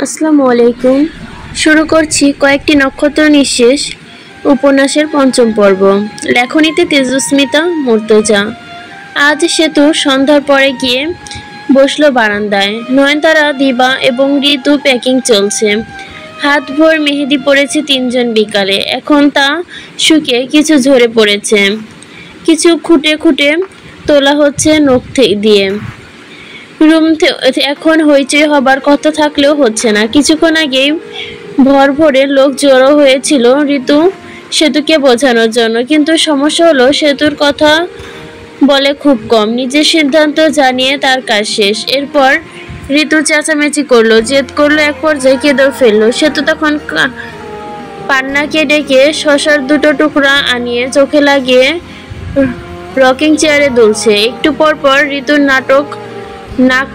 আসসালামু আলাইকুম। শুরু করছি কয়েকটি নক্ষত্র নিঃশেষ উপন্যাসের পঞ্চম পর্ব। লেখনীতে তেজস্মিতা মুর্তজা। আজ সেতু সন্ধ্যার পরে গিয়ে বসলো বারান্দায়। নয়নতারা, দিবা এবং ঋতু প্যাকিং চলছে। হাত ভোর মেহেদি পড়েছে তিনজন বিকালে। এখন তা শুকিয়ে কিছু ঝরে পড়েছে, কিছু খুঁটে খুঁটে তোলা হচ্ছে নখ দিয়ে। রুম এখন হইচই হবার কথা থাকলেও হচ্ছে না। কিছুক্ষণ আগেই ভর ভরে লোক জড়ো হয়েছিল ঋতু সেতুকে বোঝানোর জন্য, কিন্তু সমস্যা হলো সেতুর কথা বলে খুব কম। নিজের সিদ্ধান্ত জানিয়ে তার কাজ শেষ। এরপর ঋতু চেঁচামেচি করলো, জেদ করলো, এক পর্যায়ে কেঁদেও ফেললো। সেতু তখন পান্নাকে ডেকে শশার দুটো টুকরা আনিয়ে চোখে লাগিয়ে রকিং চেয়ারে দুলছে। একটু পর পর ঋতুর নাক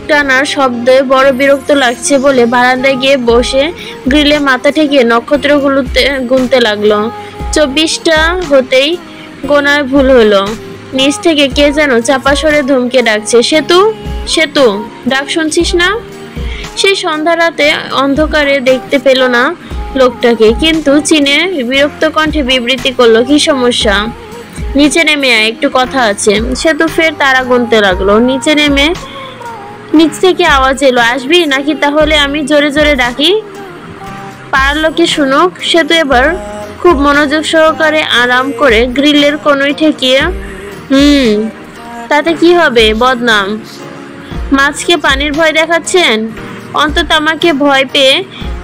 টানার শব্দে বড় বিরক্ত লাগছে বলে বারান্দায় গিয়ে বসে গ্রিলে মাথা ঠেকিয়ে নক্ষত্রগুলোতে গুনতে লাগলো। 24টা হতেই গোনায় ভুল হলো। নিচ থেকে কে যেন চাপা সরে ধমকে ডাকছে, সেতু সেতু, ডাক শুনছিস না? সেই সন্ধ্যা রাতে অন্ধকারে দেখতে পেল না লোকটাকে, কিন্তু চিনে বিরক্ত কণ্ঠে বিবৃতি করলো, কি সমস্যা? নিচে নেমে আয়, একটু কথা আছে। সেতু ফের তারা গুনতে লাগলো। নিচ থেকে আওয়াজ এলো, আসবি নাকি তাহলে আমি জোরে জোরে ডাকি? পাড়ার লোকে শুনুক। সেতু এবার খুব মনোযোগ সহকারে আরাম করে গ্রিলের কোণই ঠেকিয়ে, তাতে কি হবে? বদনাম। মাছকে পানির ভয় দেখাচ্ছেন? অন্তত আমাকে ভয় পেয়ে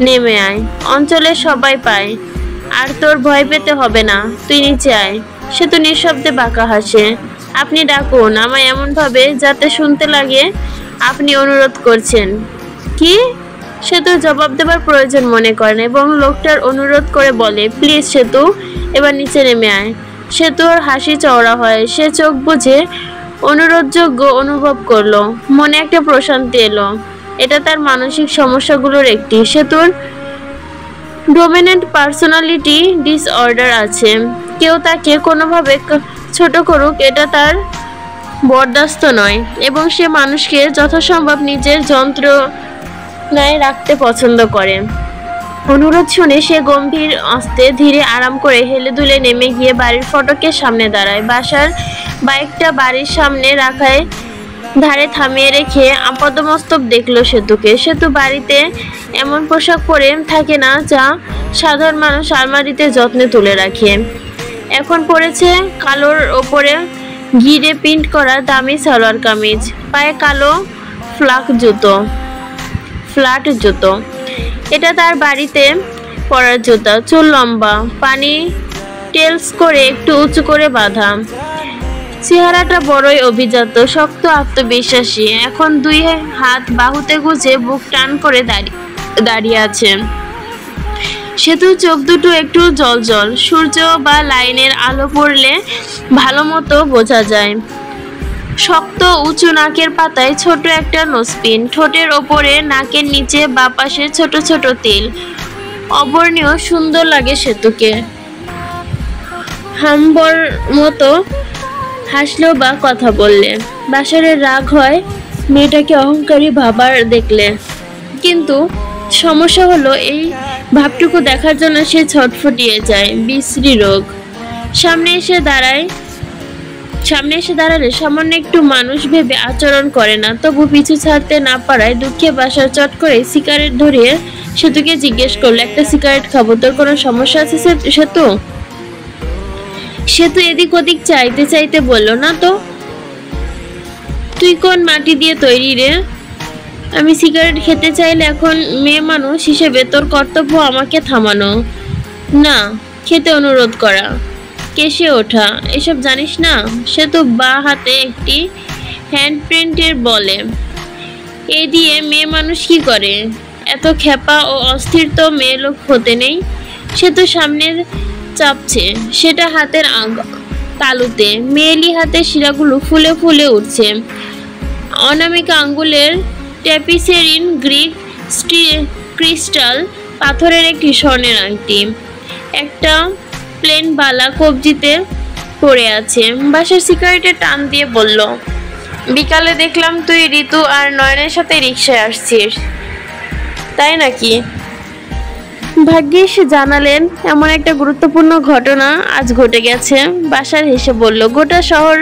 নেমে আয়, অঞ্চলের সবাই পায়। আর তোর ভয় পেতে হবে না, তুই নিচে আয়। সেতু নিঃশব্দে বাঁকা হাসে। আপনি ডাকুন আমায় এমন ভাবে যাতে শুনতে লাগে আপনি অনুরোধ করছেন। কি? সেতু জবাব দেবার প্রয়োজন মনে করেন এবং লোকটার অনুরোধ করে বলে, প্লিজ সেতু, এবার নিচে নেমে আয়। সেতুর হাসি চওড়া হয়। সে চোখ বুজে অনুরোধযোগ্য অনুভব করলো। মনে একটা প্রশান্তি এলো। এটা তার মানসিক সমস্যাগুলোর একটি। সেতুর ডোমিনেন্ট পার্সোনালিটি ডিসঅর্ডার আছে। কেউ তাকে কোনোভাবে ছোট করুক, এটা তার বরদাস্ত নয়, এবং সে মানুষকে যথাসম্ভব নিজের যন্ত্রণায় রাখতে পছন্দ করে। অনুরোধ শুনে সে গম্ভীর আস্তে ধীরে আরাম করে হেলে দুলে নেমে গিয়ে বাড়ির ফটকের সামনে দাঁড়ায়। বাসার বাইকটা বাড়ির সামনে রাখায় ধারে থামিয়ে রেখে আপাদমস্তক দেখলো সেতুকে। সেতু বাড়িতে এমন পোশাক পরে থাকে না যা সাধারণ মানুষ আলমারিতে যত্নে তুলে রাখে। এখন পরেছে কালোর ওপরে ঘিরে প্রিন্ট করা দামি সালোয়ার কামিজ, পায়ে কালো ফ্ল্যাট জুতো। এটা তার বাড়িতে পরার জুতা। চুল লম্বা, পানি টেলস করে একটু উঁচু করে বাঁধা। চেহারাটা বড়ই অভিজাত, শক্ত, আত্মবিশ্বাসী। এখন দুই হাত বাহুতে গুজে বুক টান করে দাঁড়িয়ে আছে। সেতু চোখ দুটো একটু জল, সূর্য বা লাইনের আলো পড়লে ভালো মতো বোঝা যায়। শক্ত উঁচু নাকের পাতায় ছোট একটা নোজপিন, ঠোঁটের ওপরে, নাকের নিচে বা পাশে ছোট ছোট তিল। অবর্ণীয় সুন্দর লাগে সেতুকে। হাম্বর মতো হাসলেও বা কথা বললে বাসারের রাগ হয় মেয়েটাকে অহংকারী ভাবার দেখলে। কিন্তু সমস্যা হলো এই ভাবটুকু দেখার জন্য সে ছটফটিয়ে যায়। বিশ্রী রোগ। সামনে এসে দাঁড়ালে সামান্য একটু মানুষ ভেবে আচরণ করে না, তবু পিছু ছাড়তে না পারায় দুঃখে বাসার চট করে সিগারেট ধরিয়ে সেতুকে জিজ্ঞেস করলো, একটা সিগারেট খাবো, তোর কোনো সমস্যা আছে সেতু? সেতু এদিক ওদিক চাইতে চাইতে বলল, না তো। তুই কোন মাটি দিয়ে তৈরি রে? আমি সিগারেট খেতে চাইলে এখন মেয়ে মানুষ হিসেবে তোর কর্তব্য আমাকে থামানো, না খেতে অনুরোধ করা, কেসে ওঠা, এসব জানিস না? সেতু বা হাতে একটি হ্যান্ড প্রিন্টের বলে, এই দিয়ে মেয়ে মানুষ কি করে? এত খেপা ও অস্থির তো মেয়ে লোক হতে নেই। সেতু সামনে চাপছে, সেটা হাতের তালুতে। মেয়েলি হাতের শিরাগুলো ফুলে ফুলে উঠছে। অনামিকা আঙ্গুলের ট্যাপিসেরিন গ্রিক ক্রিস্টাল পাথরের একটি স্বর্ণের আংটি, একটা প্লেন বালা কবজিতে পড়ে আছে। বাসার সিগারেটে টান দিয়ে বলল, বিকালে দেখলাম তুই ঋতু আর নয়নের সাথে রিকশায় আসছিস। তাই নাকি? ভাগ্যিস জানালেন, এমন একটা গুরুত্বপূর্ণ ঘটনা আজ ঘটে গেছে। বাসার হেসে বলল, গোটা শহর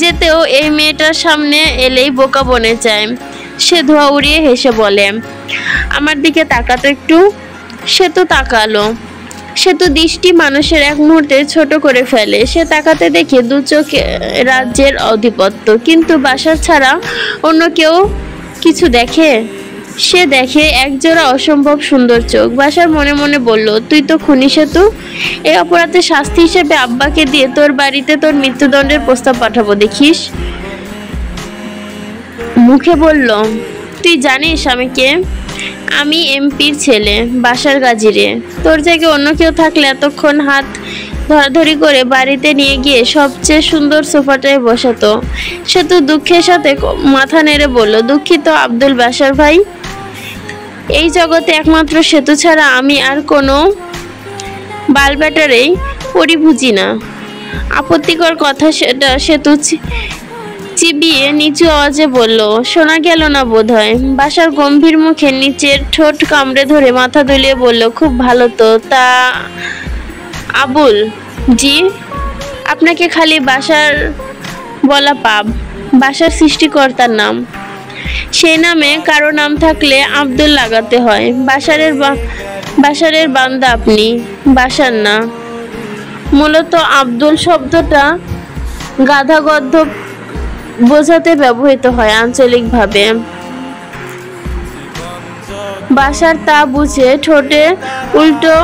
যেতেও এই মেয়েটার সামনে এলেই বোকা বনে যায়। সে ধোঁয়া উড়িয়ে হেসে বলে, আমার দিকে তাকাতো একটু। সে তো তাকালো। সে তো দৃষ্টি মানুষের এক মুহূর্তে ছোট করে ফেলে। সে তাকাতে দেখে দু চোখে রাজ্যের আধিপত্য, কিন্তু বাসার ছাড়া অন্য কেউ কিছু দেখে? সে দেখে একজোড়া অসম্ভব সুন্দর চোখ। বাসার মনে মনে বলল, তুই তো খুনি সেতু। এই অপরাধের শাস্তি হিসেবে আব্বাকে দিয়ে তোর বাড়িতে তোর মৃত্যুদণ্ডের প্রস্তাব পাঠাবো, দেখিস। মুখে বলল, তুই জানিস আমি কে? আমি এমপির ছেলে, বাসার গাজীরে। তোর জায়গায় অন্য কেউ থাকলে এতক্ষণ হাত ধরাধরি করে বাড়িতে নিয়ে গিয়ে সবচেয়ে সুন্দর সোফাটায় বসাতো। সে তো দুঃখের সাথে মাথা নেড়ে বলল, দুঃখিত আব্দুল বাসার ভাই। এই জগতে একমাত্র সেতু ছাড়া আমি আর কোনো বালব্যাটারেই পরিবুঝি না। আপত্তিকর কথা সেটা সেতু চিবিয়ে নিচু আওয়াজে বলল, শোনা গেল না বোধহয়। বাসার গম্ভীর মুখে নিচের ঠোঁট কামড়ে ধরে মাথা দুলিয়ে বলল, খুব ভালো তো। তা আবুল জি? আপনাকে খালি বাসার বলা পাপ। বাসার সৃষ্টিকর্তার নাম। সেই নামে কারো নাম থাকলে আব্দুল লাগাতে হয়। বাসারের বান্দা আপনি, বাসার না। মূলত আব্দুল শব্দটা গাধা গদ্ধ বোঝাতে ব্যবহৃত হয় আঞ্চলিকভাবে। বাসার তা বুঝে ঠোঁটে উল্টো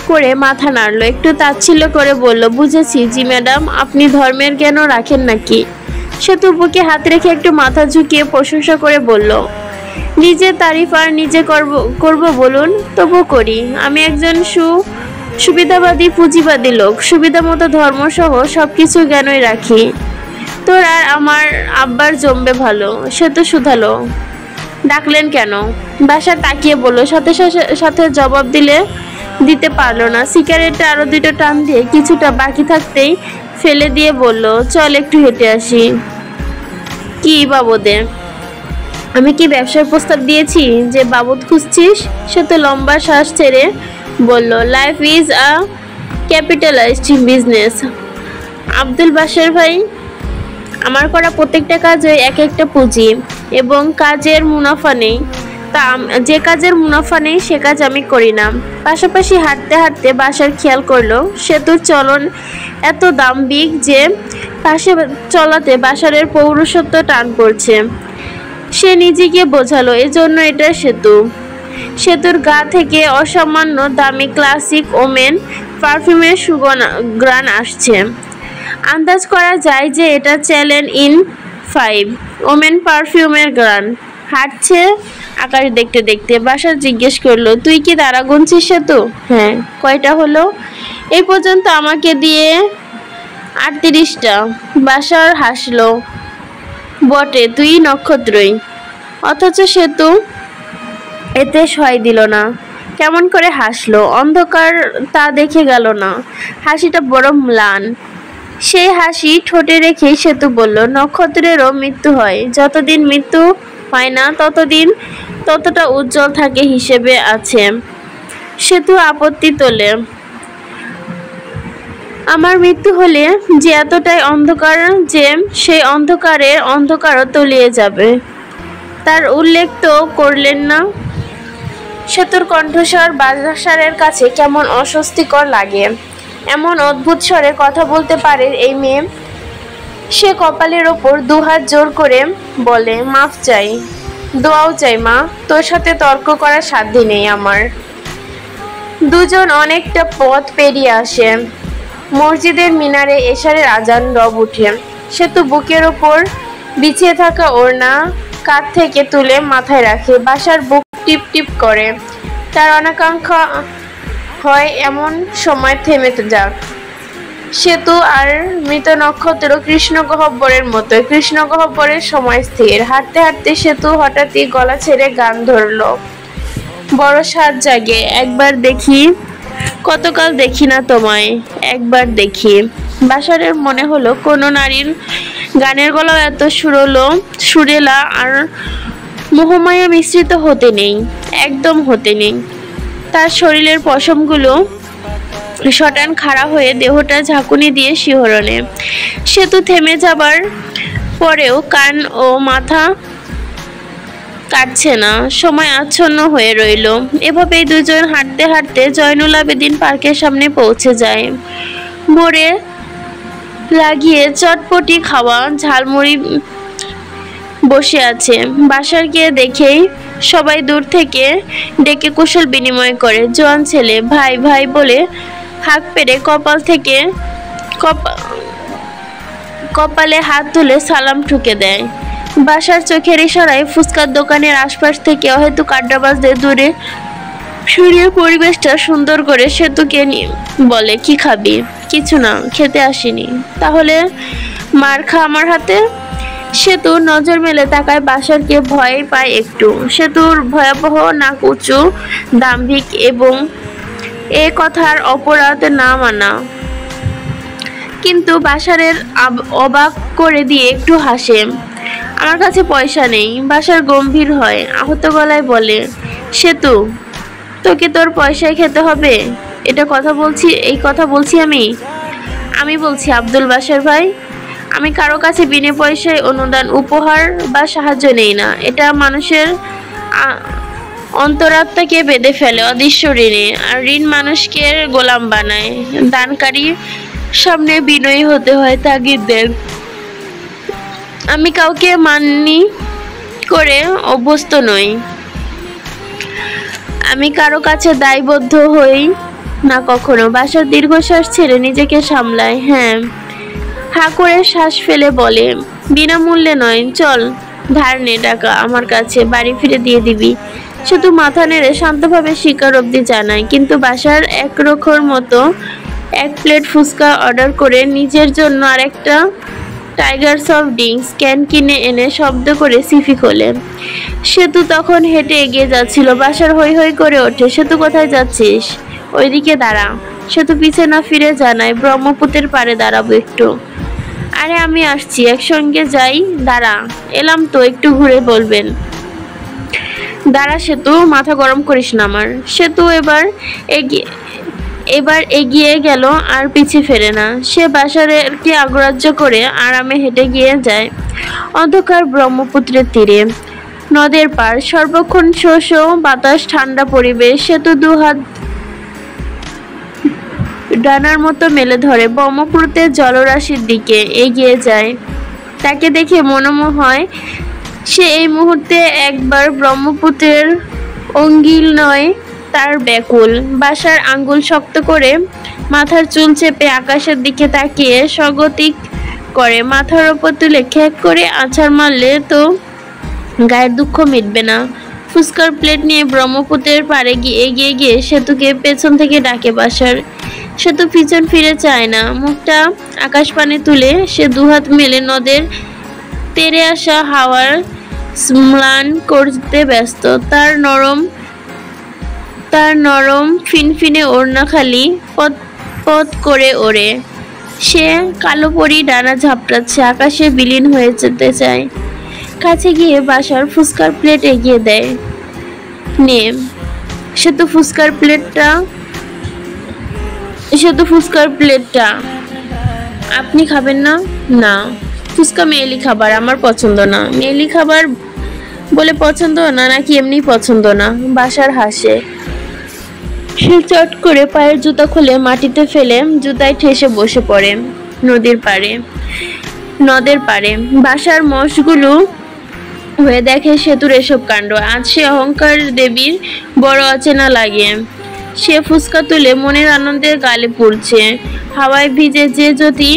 করে মাথা নাড়লো, একটু তাচ্ছিল্য করে বলল, বুঝেছি জি ম্যাডাম। আপনি ধর্মের জ্ঞানও রাখেন নাকি? সেতু বুকে হাত রেখে একটু মাথা ঝুঁকিয়ে প্রশংসা করে বলল, নিজের তারিফ আর নিজে করব বলুন? তবু করি। আমি একজন সুবিধাবাদী পুঁজিবাদী লোক। সুবিধা মতো ধর্ম সহ সবকিছু জ্ঞানই রাখি। তোর আর আমার আব্বার জমবে ভালো। সে তো শুধালো, ডাকলেন কেন? বাসা তাকিয়ে বলল, সাথে সাথে জবাব দিতে পারলো না। সিগারেটটা আরো দুটো টান দিয়ে কিছুটা বাকি থাকতেই ফেলে দিয়ে বলল, চল একটু হেঁটে আসি। কি বাবদে? আমি কি ব্যবসার প্রস্তাব দিয়েছি যে বাবদ খুঁজছিস? সে তো লম্বা শ্বাস ছেড়ে বলল, life is a capitalised business Abdul বাসার ভাই। আমার করা প্রত্যেকটা কাজে এক একটা পুঁজি এবং কাজের মুনাফা নেই। তা যে কাজের মুনাফা নেই সে কাজ আমি করি না। পাশাপাশি হাঁটতে হাঁটতে বাসার খেয়াল করলো, সেতুর চলন এত দাম্ভিক যে পাশে চলাতে বাসারের পৌরুষত্ব টান পড়ছে। সে নিজেকে বোঝালো, এজন্য এটা সেতু। সেতুর গা থেকে অসামান্য দামি ক্লাসিক ওমেন পারফিউমের সুঘ্রাণ আসছে। আন্দাজ করা যায় যে এটা চ্যালেঞ্জ ইন 5 ওমেন পারফিউমের গ্রান। হাঁটছে আকাশ দেখতে দেখতে। বাসার জিজ্ঞেস করলো, তুই কি তারা গুনছিস সেতু? হ্যাঁ। কয়টা হলো? এই পর্যন্ত আমাকে দিয়ে 38টা। বাসার হাসলো, বটে, তুই নক্ষত্রই। অথচ সেতু এতে সয় দিল না। কেমন করে হাসলো? অন্ধকার তা দেখে গেল না। হাসিটা বড় ম্লান। সেই হাসি ঠোঁটে রেখে সেতু বলল, নক্ষত্রেরও মৃত্যু হয়। যতদিন মৃত্যু হয় না ততটা উজ্জ্বল থাকে হিসেবে আছে। সেতু আপত্তি তোলে, আমার মৃত্যু হলে যে এতটাই অন্ধকার যে সেই অন্ধকারও তলিয়ে যাবে, তার উল্লেখ তো করলেন না। সেতুর কণ্ঠস্বর বাসারের কাছে কেমন অস্বস্তিকর লাগে। এমন অদ্ভুত স্বরে কথা বলতে পারে এই মেয়ে। সে কপালের ওপর দুহাত জোর করে বলে, মাফ চাই, দোয়াও চাই মা। তোর সাথে তর্ক করার সাধ্য নেই আমার। দুজন অনেকটা পথ পেরিয়ে আসে। মসজিদের মিনারে এশারের আজান রব উঠে। সেতু বুকের ওপর বিছিয়ে থাকা ওড়না কাঁধ থেকে তুলে মাথায় রাখে। বাসার বুক টিপ টিপ করে। তার অনাকাঙ্ক্ষা হয় এমন সময় থেমে যাক। সেতু আর মৃত নক্ষত্র কৃষ্ণগহ্বরের মতো। কৃষ্ণগহ্বরের সময় স্থির। হাঁটতে হাঁটতে সেতু হঠাৎই গলা ছেড়ে গান ধরল। বড় সাজ জাগে, একবার দেখি, কতকাল দেখি না তোমায়, একবার দেখি। বাসারের মনে হলো কোনো নারীর গানের গলাও এত সুরেলা আর মোহমায়া মিশ্রিত হতে নেই, একদম হতে নেই। তার শরীরের পশমগুলো শটান খাড়া হয়ে দেহটা ঝাঁকুনি দিয়ে শিহরণে। সেতু থেমে যাবার পরেও কান ও মাথা কাটছে না, সময় আচ্ছন্ন হয়ে রইল। এভাবেই দুজন হাঁটতে হাঁটতে জয়নুল আবেদিন পার্কের সামনে পৌঁছে যায়। মোড়ে লাগিয়ে চটপটি খাওয়া ঝালমুড়ি বসে আছে। বাসার গিয়ে দেখেই সবাই দূর থেকে ডেকে কুশল বিনিময় করে। জোয়ান ছেলে, ভাই ভাই বলে হাঁক পেরে কপালে হাত তুলে সালাম ঠুকে দেয়। বাসার চোখের ইশারায় ফুচকার দোকানের আশপাশ থেকে অহেতুক আড্ডাবাজদের দূরে সরিয়ে পরিবেশটা সুন্দর করে সেতুকে নিয়ে বলে, কি খাবি? কিছু না, খেতে আসিনি। তাহলে মার খা আমার হাতে। সেতু নজর মেলে তাকায় বাসারকে, ভয় পায় একটু। সেতুর ভয়াবহ নাক উঁচু, দাম্ভিক এবং এ কথার অপরাধ না মানা, কিন্তু বাসারের অবাক করে দিয়ে একটু হাসে। আমার কাছে পয়সা নেই। বাসার গম্ভীর হয়, আহত গলায় বলে, সেতু তোকে তোর পয়সায় খেতে হবে? এই কথা বলছি আমি বলছি আব্দুল বাসার ভাই, আমি কারো কাছে বিনা পয়সায় অনুদান, উপহার বা সাহায্য নেই না। এটা মানুষের অন্তরাত্মাকে বেঁধে ফেলে অদৃশ্য ঋণে, আর ঋণ মানুষকে গোলাম বানায়। দানকারী সামনে বিনয়ী হতে হয়, তাগিদ দেন। আমি কাউকে মাননি করে অভ্যস্ত নই। আমি কারো কাছে দায়বদ্ধ হই না কখনো। বাসার দীর্ঘশ্বাস ছেড়ে নিজেকে সামলায়। হ্যাঁ, হা করে শ্বাস ফেলে বলে, বিনামূল্যে নয়, চল ধার নে টাকা আমার কাছে, বাড়ি ফিরে দিয়ে দিবি। শুধু মাথা নেড়ে শান্তভাবে স্বীকার অবধি জানায়। কিন্তু বাসার একরোখর মতো এক প্লেট ফুচকা অর্ডার করে নিজের জন্য আরেকটা টাইগার সফট ড্রিঙ্কস ক্যান কিনে এনে শব্দ করে সিফি খোলে। সেতু তখন হেঁটে এগিয়ে যাচ্ছিল। বাসার হই হই করে ওঠে, সেতু কোথায় যাচ্ছিস? ওইদিকে দাঁড়া। সেতু পিছে না ফিরে জানায়, ব্রহ্মপুত্রের পাড়ে দাঁড়াবো একটু। আরে আমি আসছি, একসঙ্গে যাই। দাঁড়া, এলাম তো, একটু ঘুরে বলবেন। দাঁড়া সেতু, মাথা গরম করিস না আমার। সেতু এবার এগিয়ে গেল, আর পিছে ফেরে না। সে বাসারকে অগ্রাহ্য করে আরামে হেঁটে গিয়ে যায় অন্ধকার ব্রহ্মপুত্রের তীরে। নদের পার, সর্বক্ষণ শো শো বাতাস, ঠান্ডা পরিবেশ। সেতু দুহাত ডানার মতো মেলে ধরে ব্রহ্মপুত্রের জলরাশির দিকে এগিয়ে যায়। তাকে দেখে মনে হয় সে এই মুহূর্তে একবার ব্রহ্মপুত্রের অঙ্গিল নয়, তার ব্যাকুল। বাসার আঙ্গুল শক্ত করে মাথার চুল চেপে আকাশের দিকে তাকিয়ে স্বগতিক করে। মাথার ওপর তুলে খ্যাক করে আছাড় মারলে তো গায়ের দুঃখ মিটবে না। ফুচকার প্লেট নিয়ে ব্রহ্মপুত্রের পাড়ে এগিয়ে গিয়ে সেতুকে পেছন থেকে ডাকে বাসার। সেতু পিছন ফিরে চায় না। মুখটা আকাশপানে তুলে সে দুহাত মেলে নদের তেরে আসা হাওয়ার স্নান করতে ব্যস্ত। তার নরম ফিনফিনে ওড়না খালি পথ পথ করে ওড়ে। সে কালো পরি ডানা ঝাপটাচ্ছে, আকাশে বিলীন হয়ে যেতে চায়। কাছে গিয়ে বাসার ফুচকার প্লেট এগিয়ে দেয়। নে। সেতু ফুচকার প্লেটটা আপনি খাবেন না? না, ফুচকা মেয়েলি খাবার, আমার পছন্দ না। মেয়েলি খাবার বলে পছন্দ না, নাকি এমনি পছন্দ না? বাসার হাসে। সে চট করে পায়ের জুতা খুলে মাটিতে ফেলে জুতায় ঠেসে বসে পড়ে। নদের পাড়ে বাসার মোষগুলো হয়ে দেখে সেতুর এসব কাণ্ড। আজ সে অহংকার দেবীর বড় অচেনা লাগে। সে ফুচকা তুলে মনের আনন্দে গালে পড়ছে। হাওয়ায় ভিজে যে জ্যোতি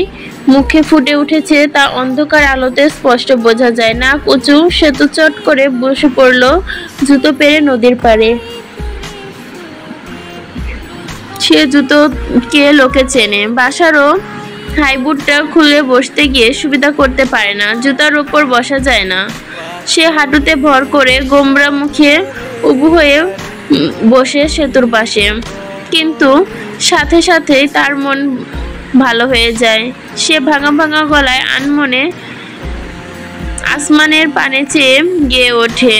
মুখে ফুটে উঠেছে তা অন্ধকার আলোতে স্পষ্ট বোঝা যায়। নাক উঁচু সেতু চট করে বসে পড়ল জুতো পেরে নদীর পাড়ে। সে জুতো কে লোকে চেনে। বাসারও হাইবুটটা খুলে বসতে গিয়ে সুবিধা করতে পারে না, জুতার উপর বসা যায় না। সে হাঁটুতে ভর করে গোমরা মুখে উবু হয়ে বসে সেতুর পাশে। কিন্তু সাথে সাথেই তার মন ভালো হয়ে যায়। সে ভাঙা ভাঙা গলায় আসমানের পানে চেয়ে গেয়ে ওঠে,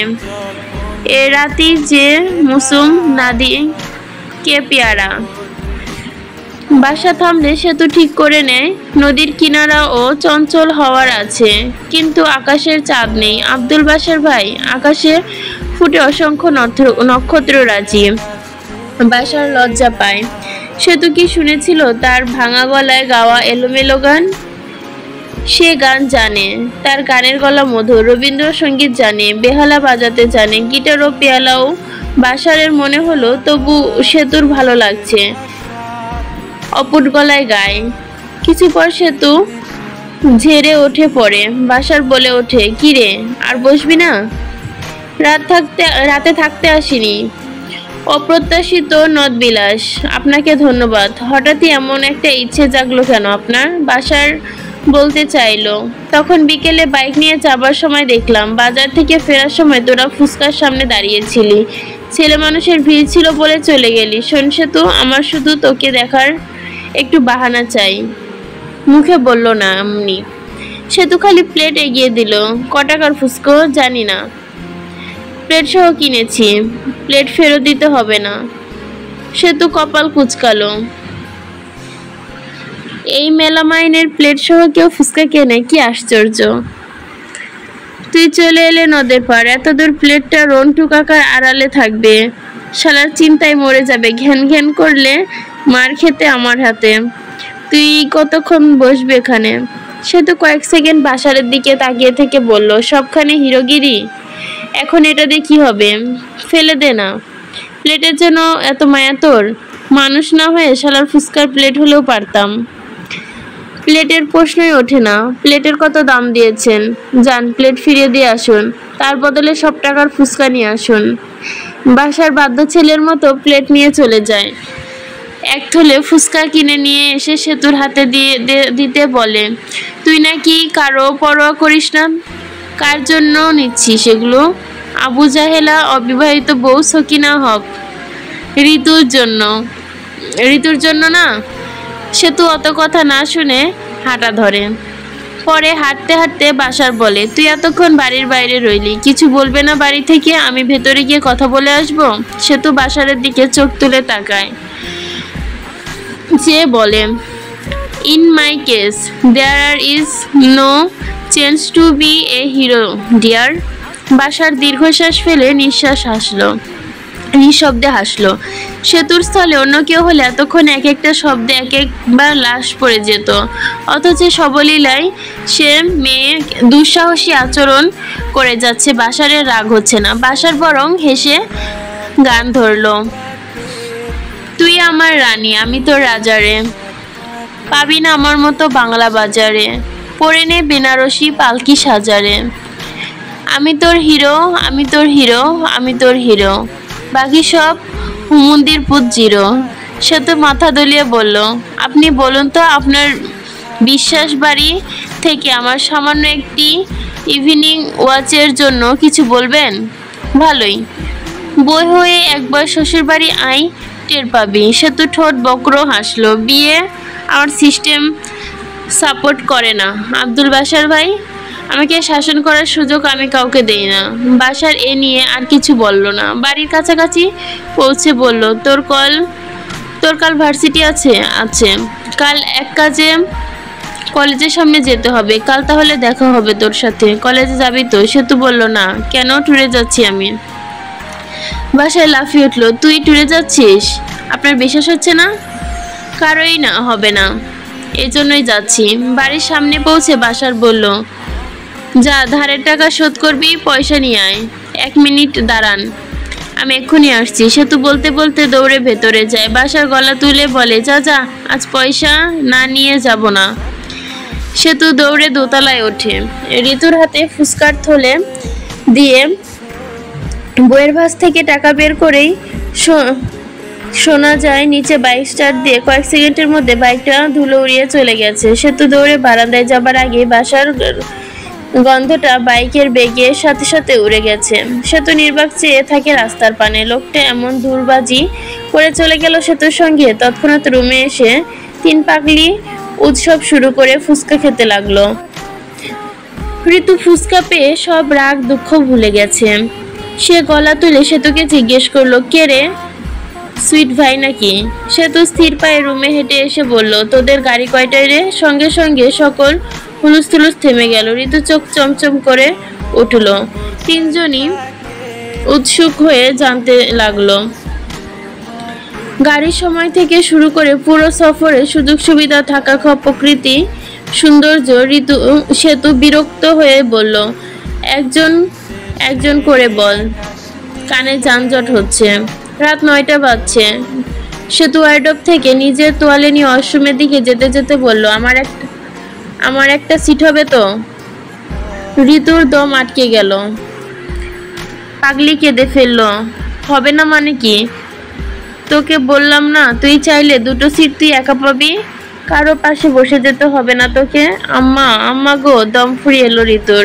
এ রাতি যে মৌসুম নাদি কে পেয়ারা। বাসা থামলে সেতু ঠিক করে নেয় নদীর কিনারা ও চঞ্চল হওয়ার আছে, কিন্তু আকাশের চাঁদ নেই। আব্দুল বাসার ভাই, আকাশে ফুটে অসংখ্য নক্ষত্ররাজি। বাসার লজ্জা পায়। সেতু কি শুনেছিল তার ভাঙা গলায় গাওয়া এলোমেলো গান? সে গান জানে, তার গানের গলা মধুর। রবীন্দ্রসঙ্গীত জানে, বেহালা বাজাতে জানে, গিটার ও পেয়ালাও বাসারের মনে হলো। তবু সেতুর ভালো লাগছে, অপুট গলায় গায়। কিছু পর সেতু ঝেড়ে ওঠে পড়ে। বাসার বলে ওঠে, কি রে, আর বসবি না? রাতে থাকতে আসিনি। অপ্রত্যাশিত নদবিলাস, আপনাকে ধন্যবাদ। হঠাৎই এমন একটা ইচ্ছে জাগলো কেন আপনার? বাসার বলতে চাইলো, তখন বিকেলে বাইক নিয়ে যাবার সময় দেখলাম, বাজার থেকে ফেরার সময় তোরা ফুচকার সামনে দাঁড়িয়েছিলি। ছেলে মানুষের ভিড় ছিল বলে চলে গেলি। শোন সেতু, আমার শুধু তোকে দেখার একটু বাহানা চাই। মুখে বলল না এমনি। সেতু খালি প্লেট এগিয়ে দিল। ক টাকার ফুচকা জানি না, প্লেট সহ কিনেছি, প্লেট ফেরত দিতে হবে না। সেতু কপাল কুঁচকালো। এই মেলামাইনের প্লেট সহ কেউ ফুচকা কেনে? কি আশ্চর্য। তুই চলে এলে নদের পার, এত দূর প্লেটটা রন্টু কাকার আড়ালে থাকবে। শালার চিন্তায় মরে যাবে, ঘ্যান ঘ্যান করলে মার খেতে আমার হাতে। তুই কতক্ষণ বসবে এখানে? সে তো কয়েক সেকেন্ড বাসারের দিকে তাকিয়ে থেকে বলল, সবখানে হিরোগিরি, এখন এটা দিয়ে কি হবে? ফেলে দে না। প্লেটের জন্য এত মায়া তোর? মানুষ না হয়ে শালার ফুচকার প্লেট হলেও পারতাম। প্লেটের প্রশ্নই ওঠে না। প্লেটের কত দাম দিয়েছেন? যান, প্লেট ফিরিয়ে দিয়ে আসুন, তার বদলে সব টাকার ফুচকা নিয়ে আসুন। বাসার বাধ্য ছেলের মতো প্লেট নিয়ে চলে যায়। এক থলে ফুচকা কিনে নিয়ে এসে সেতুর হাতে দিতে বলে, তুই নাকি কারো পরোয়া করিস না? কার জন্য নিচ্ছিস এগুলো? আবু জাহেলা অবিবাহিত বউ সকিনা হক, ঋতুর জন্য। ঋতুর জন্য না? সেতু অত কথা না শুনে হাঁটা ধরে। পরে হাঁটতে হাঁটতে বাসার বলে, তুই এতক্ষণ বাড়ির বাইরে রইলি, কিছু বলবে না বাড়ি থেকে? আমি ভেতরে গিয়ে কথা বলে আসবো। সেতু বাসারের দিকে চোখ তুলে তাকায়, যে বলে, in my case there is no change to be a hero dear. বাসার দীর্ঘশ্বাস ফেলে নিঃশব্দে হাসলো। সেতুর স্থলে অন্য কেউ হলে এতক্ষণ এক একটা শব্দে এক একবার লাশ পড়ে যেত। অথচ সবলীলায় সে মেয়ে দুঃসাহসী আচরণ করে যাচ্ছে। বাসারের রাগ হচ্ছে না, বাসার বরং হেসে গান ধরলো, তুই আমার রানী, আমি তোর রাজারে, পাবি না আমার মতো বাংলা বাজারে, পরে নে বেনারসি পালকি সাজারে। আমি তোর হিরো, আমি তোর হিরো, আমি তোর হিরো, বাকি সব হুমুন্দির পুত জিরো। সে তো মাথা দলিয়ে বলল, আপনি বলুন তো, আপনার বিশ্বাস বাড়ি থেকে আমার সামান্য একটি ইভিনিং ওয়াচের জন্য কিছু বলবেন? ভালোই, বই হয়ে একবার শ্বশুর বাড়ি আই, টের পাবি। সে তো ঠোঁট বক্র হাসলো, বিয়ে আমার সিস্টেম সাপোর্ট করে না আব্দুল বাসার ভাই, আমাকে শাসন করার সুযোগ আমি কাউকে দেই না। বাসার এ নিয়ে আর কিছু বলল না। বাড়ির কাছাকাছি পৌঁছে বলল, তোর কাল ভার্সিটি আছে? কাল এক কাজে কলেজের সামনে যেতে হবে। কাল তাহলে দেখা হবে তোর সাথে। কলেজে যাবি তো? সেতু বলল, না। কেন? ট্যুরে যাচ্ছি আমি। বাসায় লাফিয়ে উঠলো, তুই ট্যুরে যাচ্ছিস? আপনার বিশ্বাস হচ্ছে না? কারোই না হবে না, এই জন্যই যাচ্ছি। বাড়ির সামনে পৌঁছে বাসার বলল, যা, ধারের টাকা শোধ করবি, পয়সা নিয়ে আয়। 1 মিনিট দাঁড়ান, আমি এক্ষুনি আসছি। সেতু বলতে বলতে দৌড়ে ভেতরে যায়। বাসার গলা তুলে বলে, যা যা, আজ পয়সা না নিয়ে যাব না। সেতু দৌড়ে দোতলায় ওঠে। ঋতুর হাতে ফুচকার থলে দিয়ে বইয়ের ভাঁজ থেকে টাকা বের করেই শোনা যায় নিচে বাইক স্টার্ট দিয়ে কয়েক সেকেন্ডের মধ্যে বাইকটা ধুলো উড়িয়ে চলে গেছে। সেতু দৌড়ে বারান্দায় যাবার আগে বাসার গন্ধটা বাইকের বেগের সাথে সাথে উড়ে গেছে। সেতু নির্বাক চেয়ে থাকে রাস্তার পানে। লোকটা এমন ধুরবাজি করে চলে গেল সেতুর সঙ্গে। তৎক্ষণাৎ রুমে এসে 3 পাগলি উৎসব শুরু করে ফুচকা খেতে লাগলো। ঋতু ফুসকা পেয়ে সব রাগ দুঃখ ভুলে গেছে। সে গলা তুলে সেতুকে জিজ্ঞেস করলো, কে রে? সুইট ভাই নাকি? সেতু স্থির পায়ে রুমে হেঁটে এসে বলল, তোদের গাড়ি কয়টায় রে? সঙ্গে সঙ্গে সকল হুলুস থুলুস থেমে গেল। ঋতু চোখ চমচম করে উঠল। তিনজনই উৎসুক হয়ে জানতে লাগলো গাড়ির সময় থেকে শুরু করে পুরো সফরে সুযোগ সুবিধা থাকা প্রকৃতি সৌন্দর্য। সেতু বিরক্ত হয়ে বলল, একজন একজন করে বল, কানে যানজট হচ্ছে। রাত 9টা বাজছে। সেতু ওয়ার্ডরোব থেকে নিজের তোয়ালে নিয়ে ওয়াশরুমের দিকে যেতে যেতে বলল, আমার একটা সিট হবে তো? ঋতুর দম আটকে গেল। পাগলি কেঁদে ফেলল। হবে না মানে কি? তোকে বললাম না, তুই চাইলে দুটো সিট তুই একা পাবি, কারো পাশে বসে যেতে হবে না তোকে। আম্মা আম্মা গো, দম ফুরিয়ে এলো ঋতুর।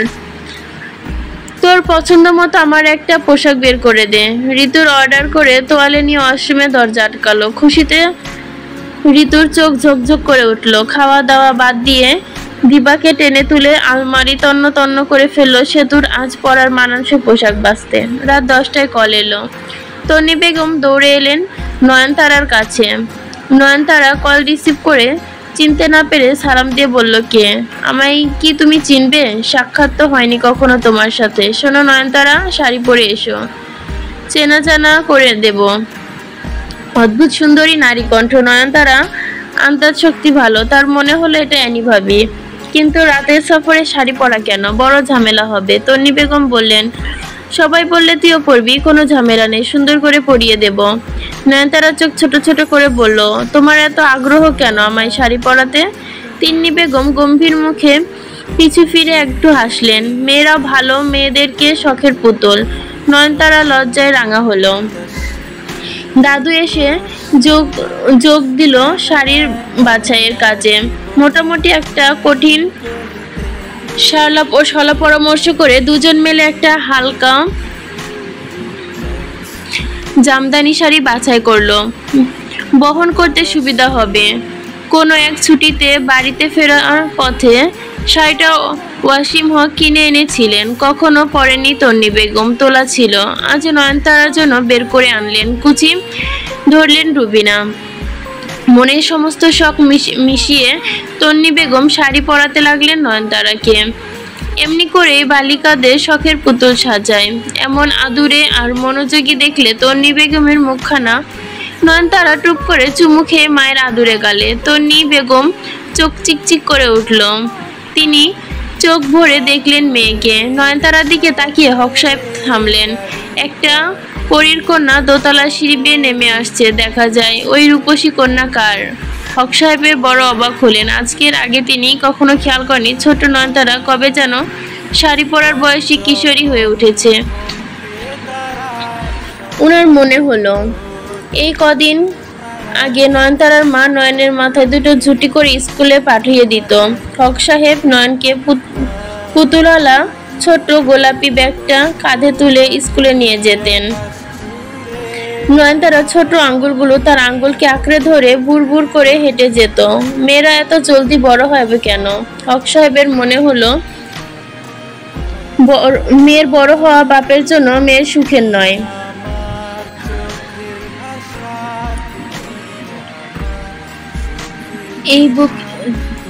তোর পছন্দ মতো আমার একটা পোশাক বের করে দে। ঋতুর অর্ডার করে তোয়ালে নিয়ে ওয়াশরুমে দরজা আটকালো। খুশিতে ঋতুর চোখ ঝকঝক করে উঠল। খাওয়া দাওয়া বাদ দিয়ে দিবাকে টেনে তুলে আলমারি তন্ন তন্ন করে ফেললো সেতুর আজ পরার মানানসই পোশাক বাছতে। রাত 10টায় কল এলো। তন্নি বেগম দৌড়ে এলেন নয়নতারার কাছে। নয়নতারা কল রিসিভ করে চিনতে না পেরে সালাম দিয়ে বলল, কে? আমায় কি তুমি চিনবে? সাক্ষাৎ তো হয়নি কখনো তোমার সাথে। শোনো নয়নতারা, শাড়ি পরে এসো, চেনা জানা করে দেব। অদ্ভুত সুন্দরী নারী কণ্ঠ। নয়নতারা আন্দাজ শক্তি ভালো। তার মনে হলো এটা অ্যানি ভাবি। কিন্তু রাতের সফরে শাড়ি পরা কেন? বড় ঝামেলা হবে। তন্নি বেগম বললেন, সবাই বললে তুইও পরবি, কোনো ঝামেলা নেই, সুন্দর করে পরিয়ে দেব। নয়নতারা চোখ ছোট ছোট করে বলল, তোমার এত আগ্রহ কেন আমায় শাড়ি পরাতে? তিন্নি বেগম গম্ভীর মুখে পিছু ফিরে একটু হাসলেন। মেয়েরা ভালো, মেয়েদেরকে শখের পুতুল। নয়নতারা লজ্জায় রাঙা হলো। দাদু এসে যোগ দিল শাড়ির বাছাইয়ের কাজে। মোটামুটি একটা কঠিন সলা পরামর্শ করে দুজন মিলে একটা হালকা জামদানি শাড়ি বাছাই করলো। বহন করতে সুবিধা হবে। কোনো এক ছুটিতে বাড়িতে ফেরার পথে শাড়িটা ওয়াসিম হক কিনে এনেছিলেন। কখনো পরেনি তন্নি বেগম, তোলা ছিল। আজ নয়নতারার জন্য বের করে আনলেন। কুচি ধরলেন রুবিনা। মনের সমস্ত শখ মিশিয়ে তন্নি বেগম শাড়ি পরাতে লাগলেন নয়নতারাকে। এমনি করে বালিকাদের শখের পুতুল সাজায়। এমন আদুরে আর মনোযোগী দেখলে তন্নি বেগমের মুখখানা নয়নতারা টুপ করে চুমু খেয়ে মায়ের আদুরে গালে। তন্নি বেগম চোখ চিকচিক করে উঠল। তিনি চোখ ভরে দেখলেন মেয়েকে। নয়নতারার দিকে তাকিয়ে হক সাহেব থামলেন। একটা পরীর কন্যা দোতলা সিঁড়ি বেয়ে নেমে আসছে। দেখা যায় ওই রূপসী কন্যা কার? হক সাহেবের বড় অবাক হলেন। আজকের আগে তিনি কখনো খেয়াল করেনি ছোট নয়নতারা কবে যেন শাড়ি পরার বয়সী কিশোরী হয়ে উঠেছে। উনার মনে হলো এই কদিন আগে নয়নতারার মা নয়নের মাথায় দুটো ঝুটি করে স্কুলে পাঠিয়ে দিত। হক সাহেব নয়নকে পুতুলওয়ালা ছোট গোলাপি ব্যাগটা কাঁধে তুলে স্কুলে নিয়ে যেতেন। নয়নতারা ছোট আঙ্গুলগুলো তার আঙ্গুলকে আঁকড়ে ধরে বুড় করে হেঁটে যেত। মেয়েরা এত জলদি বড় হবে কেন? হক সাহেবের মনে হলো মেয়ের বড় হওয়া বাপের জন্য মেয়ের সুখের নয়।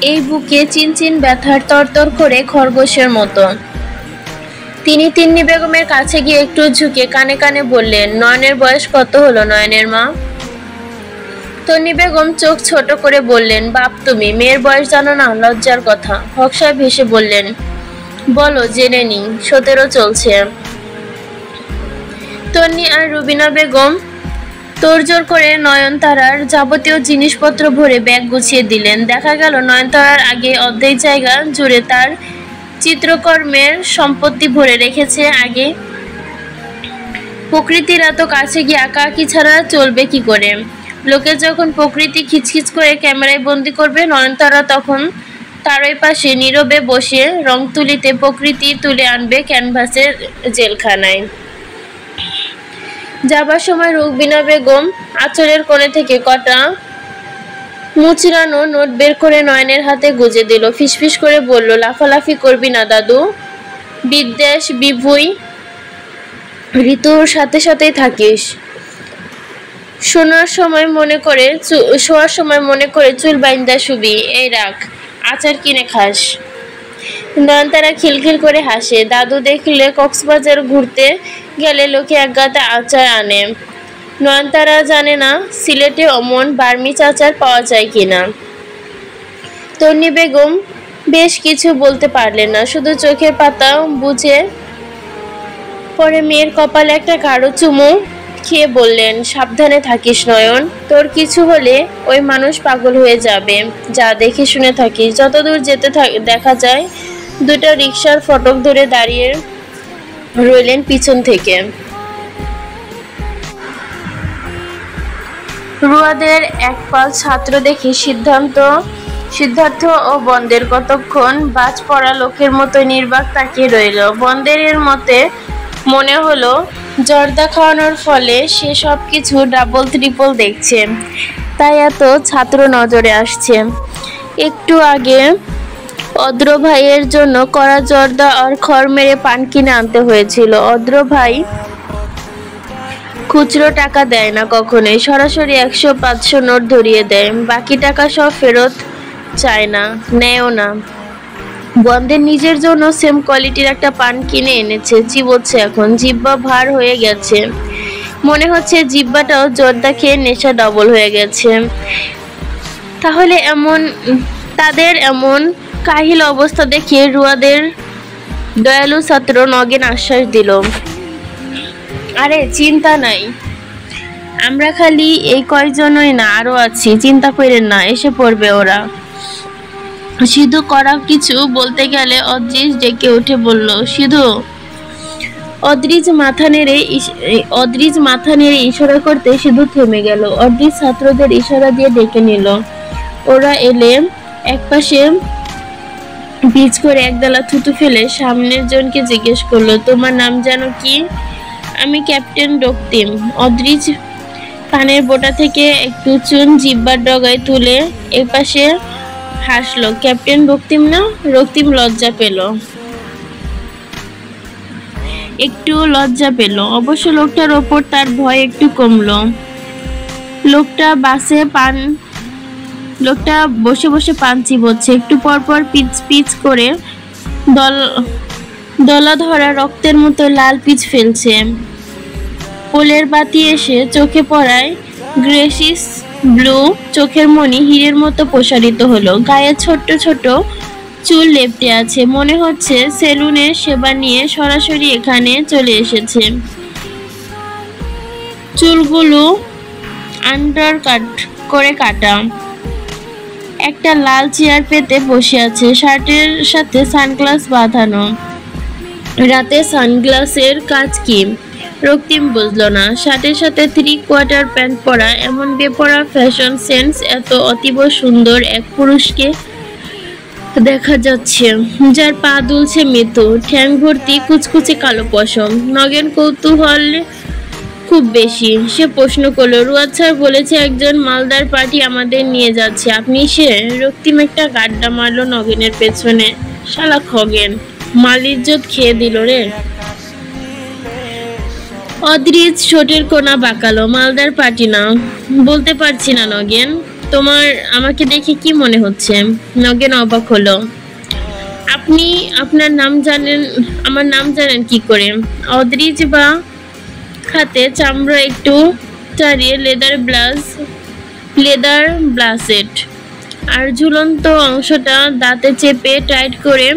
এই বুকে চিনচিন ব্যথার তরতর করে খরগোশের মতো। তিনি তিন্নি বেগমের কাছে গিয়ে একটু ঝুঁকে কানে কানে বললেন, নয়নের বয়স কত হলো নয়নের মা? তন্নি বেগম চোখ ছোট করে বললেন, বাপ তুমি মেয়ের বয়স জানো না? লজ্জার কথা। হক সাহেব হেসে বললেন, বলো জেনে নি। 17 চলছে। তন্নি আর রুবিনা বেগম তোড়জোড় করে নয়নতারার যাবতীয় জিনিসপত্র ভরে ব্যাগ গুছিয়ে দিলেন। দেখা গেল নয়নতারার আগে অর্ধেক জায়গা জুড়ে তার চিত্রকর্মের সম্পত্তি ভরে রেখেছে। আগে প্রকৃতির এত কাছে গিয়ে আঁকাআঁকি ছাড়া চলবে কি করে? লোকে যখন প্রকৃতি খিচখিচ করে ক্যামেরায় বন্দি করবে, নয়নতারা তখন তার ওই পাশে নীরবে বসে রং তুলিতে প্রকৃতি তুলে আনবে ক্যানভাসের জেলখানায়। যাবার সময় রুবিনা বেগম আঁচলের কোণে থেকে কটা মুচড়ানো নোট বের করে নয়নের হাতে গুজে দিল। ফিসফিস করে বলল, লাফালাফি করবি না দাদু, বিদ্বেষ বিভুই ঋতুর সাথে সাথেই থাকিস। শোয়ার সময় মনে করে চুল বাইন্দা শুবি। এই রাখ, আচার কিনে খাস। নয়নতারা খিলখিল করে হাসে। দাদু দেখলে কক্সবাজার ঘুরতে গেলে লোকে এক গাদা আচার আনে। নয়নতারা জানে না সিলেটে অমন বার্মিজ আচার পাওয়া যায় কিনা। তন্নি বেগম বেশ কিছু বলতে পারলেন না, শুধু চোখের পাতা বুঝে পরে মেয়ের কপালে একটা গাঢ় চুমু খেয়ে বললেন, সাবধানে থাকিস নয়ন, তোর কিছু হলে ওই মানুষ পাগল হয়ে যাবে। যা দেখে শুনে থাকিস। যতদূর যেতে দেখা যায় দুটো রিকশার ফটক ধরে দাঁড়িয়ে রইলেন পিছন থেকে। রুয়াদের একপাল ছাত্র দেখে সিদ্ধার্থ ও বন্দের কতক্ষণ বাজ পড়া লোকের মতো নির্বাক তাকিয়ে রইল। বন্দের এর মনে হলো জর্দা খাওয়ানোর ফলে সে সবকিছু ডাবল ট্রিপল দেখছে, তাই এত ছাত্র নজরে আসছে। একটু আগে অদ্র ভাইয়ের জন্য কড়া জর্দা আর খড় মেরে পান কিনে আনতে হয়েছিল। অদ্র ভাই খুচরো টাকা দেয় না কখনোই, সরাসরি 100-500 নোট ধরিয়ে দেয়। বাকি টাকা সব ফেরত চায় না, নেয়ও না। বন্দের নিজের জন্য সেম কোয়ালিটির একটা পান কিনে এনেছে, চিবোচ্ছে এখন। জিহ্বা ভার হয়ে গেছে, মনে হচ্ছে জিহ্বাটাও জর্দা খেয়ে নেশা ডবল হয়ে গেছে। তাহলে তাদের এমন কাহিল অবস্থা দেখে রুয়াদের দয়ালু ছাত্র নগেন আশ্বাস দিল, আরে চিন্তা নাই, আমরা খালি এই কয়জনই না, আরো আছি, চিন্তা করেন না, এসে পড়বে ওরা। সিধু করা কিছু বলতে গেলে অদ্রিজ ডেকে উঠে বলল, সিধু। অদ্রিজ মাথা নেড়ে ইশারা করতে সিধু থেমে গেল। অদ্রিজ ছাত্রদের ইশারা দিয়ে ডেকে নিল। ওরা এলে একপাশে পিচ করে একদালা থুতু ফেলে সামনের জনকে জিজ্ঞেস করলো, তোমার নাম জানো কি? আমি ক্যাপ্টেন রক্তিম। অদ্রিজ কানের বোটা থেকে একটু চুন জিহ্বার ডগায় তুলে এপাশে হাসলো। ক্যাপ্টেন রক্তিম না? রক্তিম একটু লজ্জা পেল। অবশ্য লোকটার ওপর তার ভয় একটু কমলো। লোকটা বসে বসে পান চিবোচ্ছে, একটু পরপর পিচ করে দলা ধরা রক্তের মতো লাল পিচ ফেলছে। পোলের বাতি এসে চোখে পড়ায় গ্রেসিস ব্লু চোখের মণি হীরের মতো প্রসারিত হলো। গায়ে ছোট্ট ছোট চুল লেপ্টে আছে, মনে হচ্ছে সেলুনের সেবা নিয়ে সরাসরি এখানে চলে এসেছে। চুলগুলো আন্ডারকাট করে কাটা। একটা লাল চেয়ার পেতে বসে আছে, শার্টের সাথে সানগ্লাস বাঁধানো। রাতে সানগ্লাসের কাজ কি রক্তিম বুঝলো না। শার্টের সাথে 3/4 প্যান্ট পরা, এমন বেপরা ফ্যাশন সেন্স এত অতীব সুন্দর এক পুরুষকে দেখা যাচ্ছে, যার পা দুলছে মৃদু, ঠ্যাং ভর্তি কুচকুচে কালো পশম। নগেন কৌতূহল খুব বেশি। সে প্রশ্ন করলো, রুয়াদ স্যার বলেছে একজন মালদার পার্টি আমাদের নিয়ে যাচ্ছে, আপনি সে? রক্তিম একটা গাড্ডা মারলো নগেনের পেছনে। শালা খগেন, মাল ইজ্জত খেয়ে দিল রে। অদ্রিজ ঠোঁটের কোনা বাঁকালো। মালদার পার্টি না, বলতে পারছি না নগেন। আমাকে দেখে কি মনে হচ্ছে? নগেন অবাক হলো। আপনি আপনার নাম জানেন, আমার নাম জানেন কি করে? অদ্রিজ বা হাতে চামড়া একটু চাড়িয়ে লেদার ব্লাসেট আর ঝুলন্ত অংশটা দাঁতে চেপে টাইট করে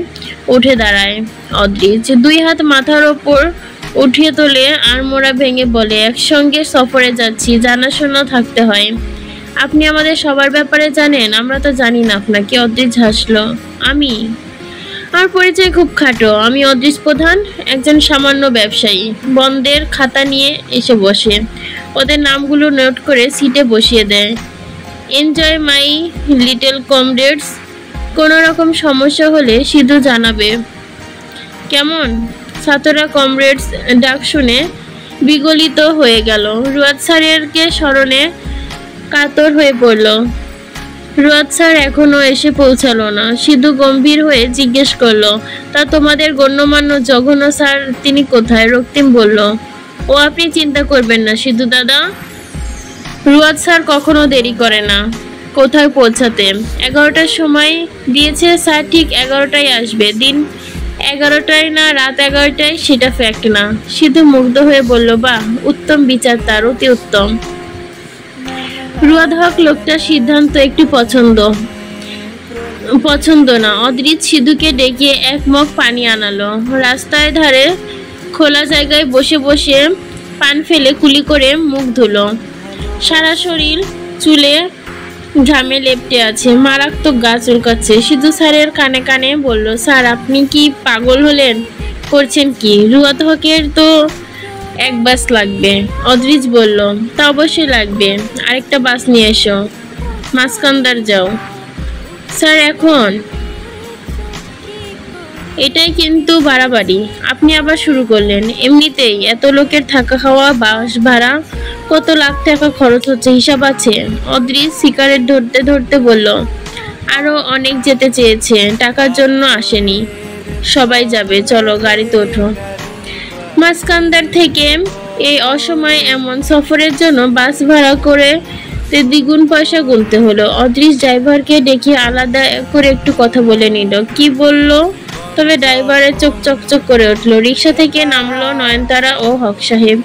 উঠে দাঁড়ায় অদ্রিজ। 2 হাত মাথার ওপর উঠিয়ে তোলে আর মোড়া ভেঙে বলে, একসঙ্গে সফরে যাচ্ছি, জানাশোনা থাকতে হয়। আপনি আমাদের সবার ব্যাপারে জানেন? আমরা তো জানি না আপনাকে। অদ্রিজ হাসলো। আমার পরিচয় খুব খাটো। আমি অদ্রিজ প্রধান, একজন সামান্য ব্যবসায়ী। বন্দের খাতা নিয়ে এসে বসে, ওদের নামগুলো নোট করে সিটে বসিয়ে দেয়। এনজয় মাই লিটল কমরেডস, কোনো রকম সমস্যা হলে সিধু জানাবে, কেমন? ছাত্ররা কমরেডস ডাক শুনে বিগলিত হয়ে গেল। রুয়াদ স্যারেরকে স্মরণে কাতর হয়ে পড়ল। রুয়াদ স্যার এখনো এসে পৌঁছালো না। সিধু গম্ভীর হয়ে জিজ্ঞেস করলো, তা তোমাদের গণ্যমান্য জঘন্য স্যার তিনি কোথায়? রক্তিম বলল, ও আপনি চিন্তা করবেন না সিধু দাদা, রুয়াদ স্যার কখনো দেরি করে না কোথায় পৌঁছাতে। 11টার সময় দিয়েছে স্যার, ঠিক 11টায় আসবে। দিন 11টায় না রাত 11টায় সেটা ফ্যাক্ট না। সিধু মুগ্ধ হয়ে বলল, বাহ, উত্তম বিচার তার, অতি উত্তম। রুয়াদ হক লোকটার সিদ্ধান্ত একটু পছন্দ না। অদ্রিজ সিধুকে ডেকে এক মগ পানি আনালো। রাস্তায় ধারে খোলা জায়গায় বসে বসে পান ফেলে কুলি করে মুখ ধুলো। সারা শরীর চুলে ঘামে লেপ্টে আছে, মারাত্মক গা চুলকাচ্ছে। সিধু স্যারের কানে কানে বলল, স্যার আপনি কি পাগল হলেন? করছেন কি? রুয়াদ হকের তো এক বাস লাগবে। অদ্রিজ বলল, তা অবশ্যই লাগবে, আরেকটা বাস নিয়ে এসো। মাসকান্দার যাও। স্যার এখন? এটাই কিন্তু বাড়াবাড়ি। আপনি আবার শুরু করলেন। এমনিতেই এত লোকের থাকা খাওয়া, বাস ভাড়া, কত লাখ টাকা খরচ হচ্ছে, হিসাব আছে? অদ্রিজ সিগারেট ধরতে ধরতে বলল, আরো অনেক যেতে চেয়েছে, টাকার জন্য আসেনি। সবাই যাবে, চলো গাড়িতে ওঠো। মাসকান্দার থেকে এই অসময়ে এমন সফরের জন্য বাস ভাড়া করে দ্বিগুণ পয়সা গুনতে হলো। অদ্রিজ ড্রাইভারকে ডেকে আলাদা করে একটু কথা বলে নিল। কি বললো? তবে ড্রাইভারের চোখ চকচক করে উঠলো। রিক্সা থেকে নামলো নয়নতারা ও হক সাহেব।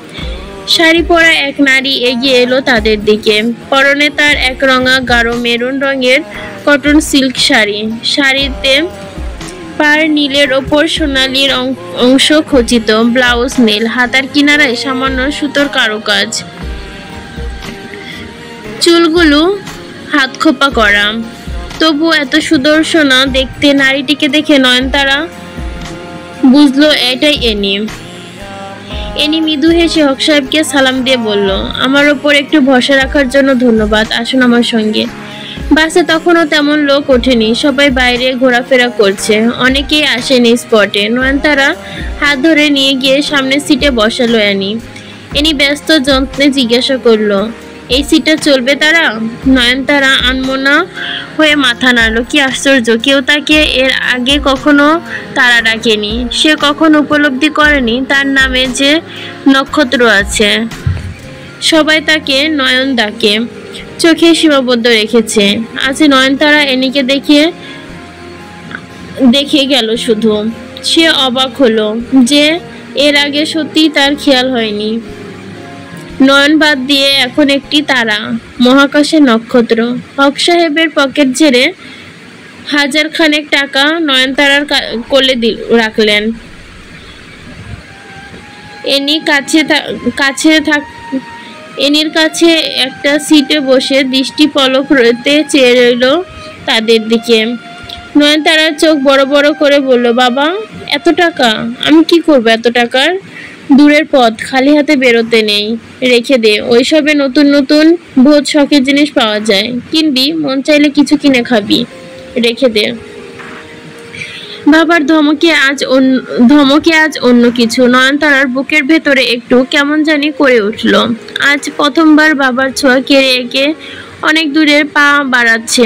শাড়ি পরা এক নারী এগিয়ে এলো তাদের দিকে। পরনে তার এক রঙা গাঢ় মেরুন রঙের কটন সিল্ক শাড়ি। শাড়িতে পার নীলের ওপর সোনালির অংশ খচিত, ব্লাউজ নীল, হাতার কিনারায় সামান্য সুতোর কারুকাজ, চুলগুলো হাত খোপা করা। তবু এত সুদর্শনা দেখতে নারীটিকে দেখে নয়নতারা বুঝলো এটাই এনি। এনি মৃদু হেসে হক সাহেবকে সালাম দিয়ে বলল, আমার ওপর একটু ভরসা রাখার জন্য ধন্যবাদ, আসুন আমার সঙ্গে। বাসে তখনও তেমন লোক ওঠেনি, সবাই বাইরে ঘোরাফেরা করছে, অনেকেই আসেনি স্পটে। নয়নতারা হাত ধরে নিয়ে গিয়ে সামনের সিটে বসালো এনি ব্যস্ত যত্নে জিজ্ঞাসা করলো, এই সিটটা চলবে তারা? নয়নতারা আনমনা হয়ে মাথা নাড়ল। কি আশ্চর্য, কেউ তাকে এর আগে কখনো তারা ডাকেনি। সে কখনো উপলব্ধি করেনি তার নামে যে নক্ষত্র আছে। সবাই তাকে নয়ন ডাকে, চোখে সীমাবদ্ধ রেখেছে। আজ নয়নতারা এনিকে দেখে গেল শুধু। সে অবাক হলো যে এর আগে সত্যি তার খেয়াল হয়নি। নয়ন বাদ দিয়ে এখন একটি তারা, মহাকাশের নক্ষত্র। হক সাহেবের পকেট ঝেড়ে 1000 খানেক টাকা নয়নতারার কোলে রাখলেন। এনির কাছে একটা সিটে বসে দৃষ্টি পলক রইতে চেয়ে রইল তাদের দিকে। নয়নতারার চোখ বড় বড় করে বলল, বাবা, এত টাকা? আমি কি করবো এত টাকার? দূরের পথ, খালি হাতে বেরোতে নেই, রেখে দে। ওইসবে নতুন নতুন ভোজ শখের জিনিস পাওয়া যায়, কিনবি, মন চাইলে কিছু কিনে খাবি, রেখে দে। বাবার ধমকে আজ অন্য কিছু। নয়নতারার বুকের ভেতরে একটু কেমন জানি করে উঠল। আজ প্রথমবার বাবার ছোঁয়া কেড়ে একে অনেক দূরে পা বাড়াচ্ছে।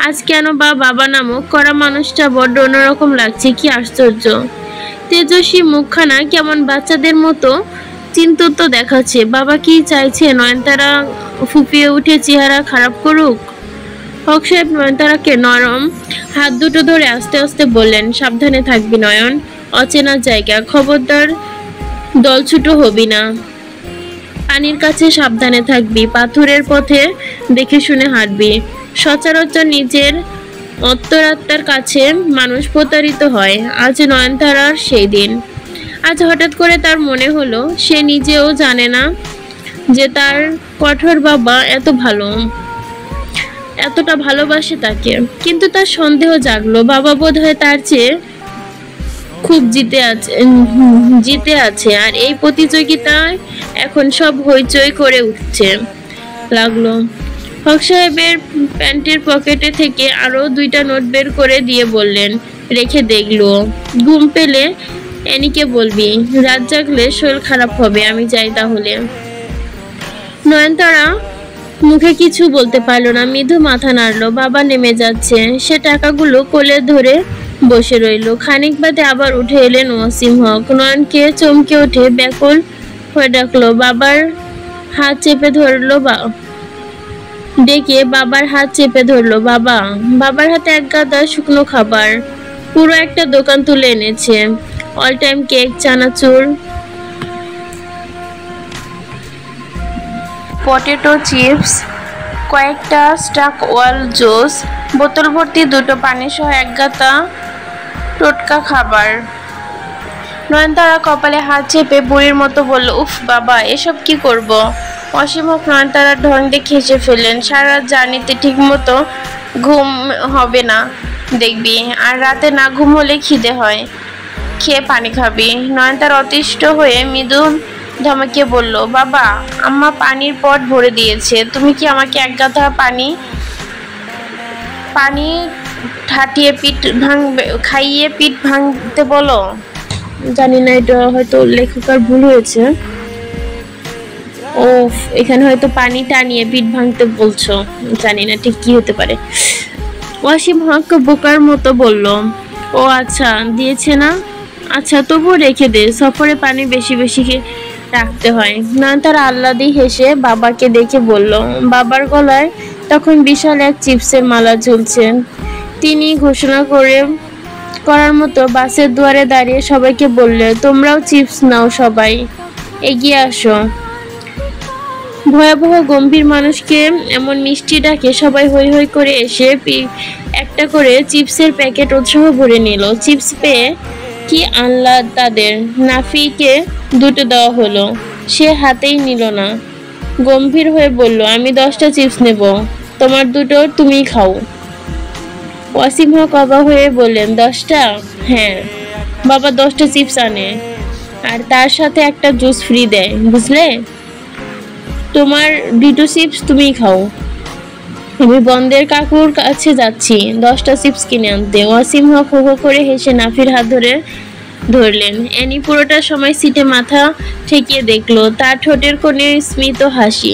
আজ কেন বাবা নামক করা মানুষটা বড্ড অন্যরকম লাগছে। কি আশ্চর্য! তেজস্বী মুখখানা কেমন বাচ্চাদের মতো চিন্তিত দেখাচ্ছে। বাবা কি চাইছে নয়নতারা ফুপিয়ে উঠে চেহারা খারাপ করুক? হক সাহেব নয়নতারাকে নরম হাত দুটো ধরে আস্তে আস্তে বললেন, সাবধানে থাকবি নয়ন, অচেনা জায়গা, খবরদার দলছুটো হবি না। পানির কাছে সাবধানে থাকবি, পাথরের পথে দেখে শুনে হাঁটবি। সচরাচর নিজের অন্তরাত্মার কাছে মানুষ প্রতারিত হয়। আজ নয়নতারার সেই দিন। আজ হঠাৎ করে তার মনে হলো সে নিজেও জানে না যে তার কঠোর বাবা এতটা ভালোবাসে তাকে। কিন্তু তার সন্দেহ জাগলো, বাবা বোধহয় তার চেয়ে খুব জিতে আছে। আর এই প্রতিযোগিতায় এখন সব হইচই করে উঠছে লাগলো। হক সাহেবের প্যান্টের পকেটে থেকে আরো 2টা নোট বের করে দিয়ে বললেন, রেখে দেখলো। ঘুম পেলে এনিকে বলবি, রাত জাগলে শরীর খারাপ হবে। আমি যাই তাহলে। নয়নতারা মুখে কিছু বলতে পারলো না। মৃদু মাথা নাড়লো। বাবা নেমে যাচ্ছে। সে টাকাগুলো কোলে ধরে বসে রইল। খানিক বাদে আবার উঠে এলেন ওয়াসিম হক। নয়নকে চমকে উঠে ব্যাকুল হয়ে ডাকলো। বাবার হাত চেপে ধরলো ডেকে বাবার হাত চেপে ধরলো। বাবা। বাবার হাতে এক গাদা শুকনো খাবার, পুরো একটা দোকান তুলে এনেছে। অল টাইম কেক, চানাচুর, পটেটো চিপস, কয়েকটা স্টাক ওয়াল জুস, বোতল ভর্তি দুটো পানি সহ এক গাদা টোটকা খাবার। নয়নতারা কপালে হাত চেপে বুড়ির মতো বলল, উফ বাবা, এসব কি করব? অসীম হক নয়নতারার ঢং দেখে হেসে ফেললেন। সারা রাত জার্নিতে ঠিক মতো ঘুম হবে না দেখবি, আর রাতে না ঘুম হলে খিদে হয়, খেয়ে পানি খাবি। নয়নতারা অতিষ্ঠ হয়ে মৃদু ধমকে বলল, বাবা, আম্মা পানির পট ভরে দিয়েছে, তুমি কি আমাকে এক গাদা পানি ঠাটিয়ে খাইয়ে পিঠ ভাঙতে বলো? জানি না, এটা হয়তো লেখকের ভুল হয়েছে। ও, এখানে হয়তো পানি টানিয়ে পিঠ ভাঙতে বলছো, জানি না ঠিক কি হতে পারে। ওয়াসিম হক বোকার মতো বলল, ও আচ্ছা, দিয়েছে না, আচ্ছা তবু রেখে দে, সফরে পানি বেশি বেশি রাখতে হয়। নয়নতারা আহ্লাদে হেসে বাবাকে দেখে বলল। বাবার গলায় তখন বিশাল এক চিপসের মালা ঝুলছে। তিনি ঘোষণা করার মতো বাসের দুয়ারে দাঁড়িয়ে সবাইকে বললে, তোমরাও চিপস নাও, সবাই এগিয়ে আসো। ভয়াবহ গম্ভীর মানুষকে এমন মিষ্টি ডাকে সবাই হৈ হৈ করে এসে একটা করে চিপসের প্যাকেট উৎসাহ ভরে নিল। চিপস পেয়ে কি আহ্লাদ তাদের। নাফিকে দুটো দেওয়া হলো, সে হাতেই নিল না, গম্ভীর হয়ে বলল, আমি 10টা চিপস নেব, তোমার দুটো তুমি খাও। ওয়াসিম হক অবাক হয়ে বললেন, 10টা? হ্যাঁ। বাবা 10টা চিপস আনে, আর তার সাথে একটা জুস ফ্রি দেয়, বুঝলে? তোমার দুটো চিপস তুমি খাও, আমি বন্দের কাকুর কাছে যাচ্ছি 10টা চিপস কিনে আনতে। ওয়াসিম হক হো হো করে হেসে নাফির হাত ধরলেন। অ্যানি পুরোটা সময় সিটে মাথা ঠেকিয়ে দেখলো, তার ঠোঁটের কোণে স্মিত হাসি,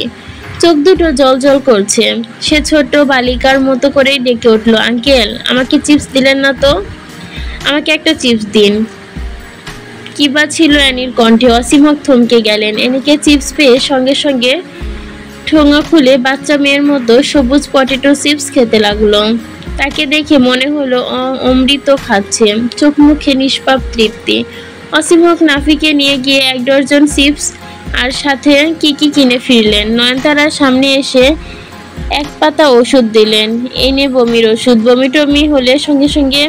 চোখ দুটো জল করছে। সে ছোট বালিকার মতো করে ডেকে উঠল, আঙ্কেল, আমাকে চিপস দিলেন না তো, আমাকে একটা চিপস দিন। কিবা ছিল অ্যানির কণ্ঠে। ওয়াসিম হক থমকে গেলেন। অ্যানিকে চিপস পেয়ে সঙ্গে সঙ্গে ঠোঙা খুলে বাচ্চা মেয়ের মতো সবুজ পটেটো চিপস খেতে লাগলো। তাকে দেখে মনে হলো অমৃত খাচ্ছে, চোখ মুখে নিষ্পাপ তৃপ্তি। ওয়াসিম হক নাফিকে নিয়ে গিয়ে 1 ডজন চিপস আর সাথে কি কিনে ফিরলেন। নয়নতারার সামনে এসে এক পাতা ওষুধ দিলেন, এই নে বমির ওষুধ, বমি টমি হলে সঙ্গে সঙ্গে